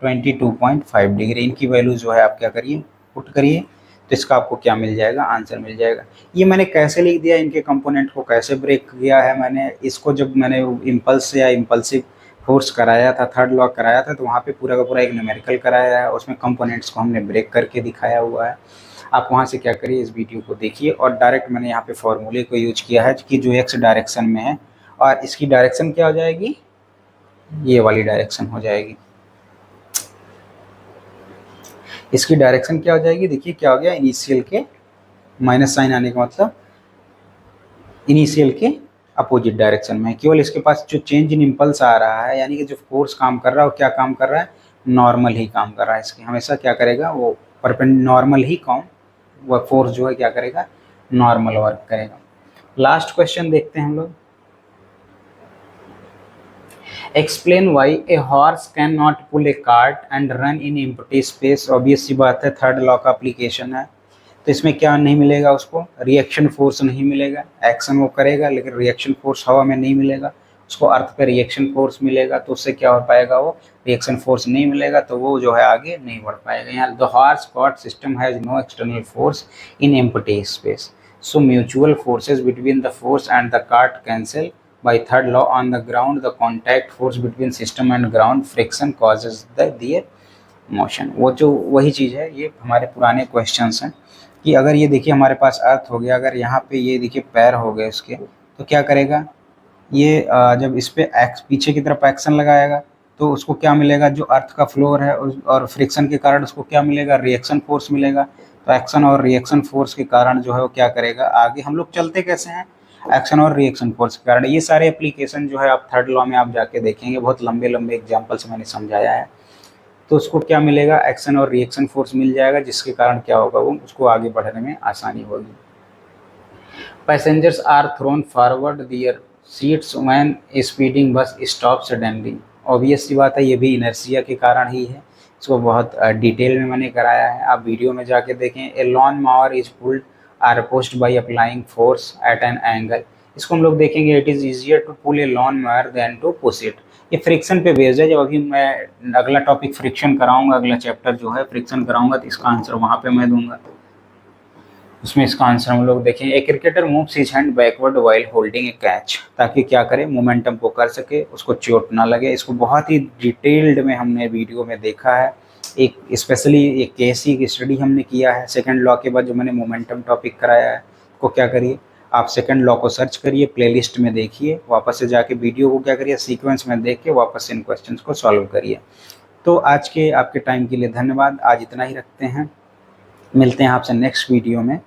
Speaker 1: 22.5 डिग्री, इनकी वैल्यू जो है आप क्या करिए पुट करिए, तो इसका आपको क्या मिल जाएगा, आंसर मिल जाएगा। ये मैंने कैसे लिख दिया, इनके कंपोनेंट को कैसे ब्रेक किया है मैंने, इसको जब मैंने इम्पल्स या इम्पल्सिव फोर्स कराया था, थर्ड लॉ कराया था, तो वहाँ पे पूरा का पूरा एक न्यूमेरिकल कराया है, उसमें कंपोनेंट्स को हमने ब्रेक करके दिखाया हुआ है। आप वहाँ से क्या करिए, इस वीडियो को देखिए, और डायरेक्ट मैंने यहाँ पे फॉर्मूले को यूज किया है कि जो एक्स डायरेक्शन में है, और इसकी डायरेक्शन क्या हो जाएगी, ये वाली डायरेक्शन हो जाएगी। इसकी डायरेक्शन क्या हो जाएगी, देखिए क्या हो गया, इनिशियल के माइनस साइन आने का मतलब इनिशियल के अपोजिट डायरेक्शन में, केवल इसके पास जो चेंज इन इम्पल्स आ रहा है, यानी कि जो फोर्स काम कर रहा है वो क्या काम कर रहा है, नॉर्मल ही काम कर रहा है। इसके हमेशा क्या करेगा, वो नॉर्मल ही काम, वह फोर्स जो है क्या करेगा, नॉर्मल वर्क करेगा। लास्ट क्वेश्चन देखते हैं हम लोग, explain why a horse can not pull a cart and run in empty space. Obvious सी बात है, थर्ड लॉ का एप्लीकेशन है, तो इसमें क्या नहीं मिलेगा उसको, रिएक्शन फोर्स नहीं मिलेगा। एक्शन वो करेगा लेकिन रिएक्शन फोर्स हवा में नहीं मिलेगा, उसको अर्थ पे रिएक्शन फोर्स मिलेगा, तो उससे क्या हो पाएगा, वो रिएक्शन फोर्स नहीं मिलेगा, तो वो जो है आगे नहीं बढ़ पाएगा। यहाँ the horse cart system has no external force in empty space, so mutual forces between the force and the cart cancel. By third law on the ground, the contact force between system and ground friction causes their motion। वो जो वही चीज़ है, ये हमारे पुराने questions हैं कि अगर ये देखिए हमारे पास अर्थ हो गया, अगर यहाँ पे ये देखिए पैर हो गए उसके, तो क्या करेगा ये, जब इस पे पीछे की तरफ एक्शन लगाएगा तो उसको क्या मिलेगा, जो अर्थ का फ्लोर है और फ्रिक्शन के कारण उसको क्या मिलेगा, रिएक्शन फोर्स मिलेगा। तो एक्शन और रिएक्शन फोर्स के कारण जो है वो क्या करेगा, आगे हम लोग चलते कैसे हैं, एक्शन और रिएक्शन फोर्स के कारण। ये सारे एप्लीकेशन जो है आप थर्ड लॉ में आप जाके देखेंगे, बहुत लंबे लंबे एग्जाम्पल से मैंने समझाया है। तो उसको क्या मिलेगा, एक्शन और रिएक्शन फोर्स मिल जाएगा, जिसके कारण क्या होगा, वो उसको आगे बढ़ने में आसानी होगी। Passengers are thrown forward their seats when speeding bus stop suddenly. Obvious सी बात है, ये भी इनर्शिया के कारण ही है। इसको बहुत डिटेल में मैंने कराया है, आप वीडियो में जाके देखें। A lawn mower is pulled or opposed by applying force at an angle. इसको हम लोग देखेंगे, it is easier to pull a lawn mower than to push it. ये फ्रिक्शन पे बेस्ड है। जब अभी मैं अगला टॉपिक फ्रिक्शन कराऊंगा, अगला चैप्टर जो है फ्रिक्शन कराऊंगा, तो इसका आंसर वहाँ पे मैं दूंगा, उसमें इसका आंसर हम लोग देखें। A cricketer moves his hand backward while holding A catch, ताकि क्या करे, मोमेंटम को कर सके, उसको चोट ना लगे। इसको बहुत ही डिटेल्ड में हमने वीडियो में देखा है, एक स्पेशली एक केसी की स्टडी हमने किया है सेकंड लॉ के बाद, जो मैंने मोमेंटम टॉपिक कराया है। को क्या करिए, आप सेकंड लॉ को सर्च करिए, प्लेलिस्ट में देखिए, वापस से जाके वीडियो को क्या करिए, सीक्वेंस में देख के वापस इन क्वेश्चंस को सॉल्व करिए। तो आज के आपके टाइम के लिए धन्यवाद, आज इतना ही रखते हैं, मिलते हैं आपसे नेक्स्ट वीडियो में।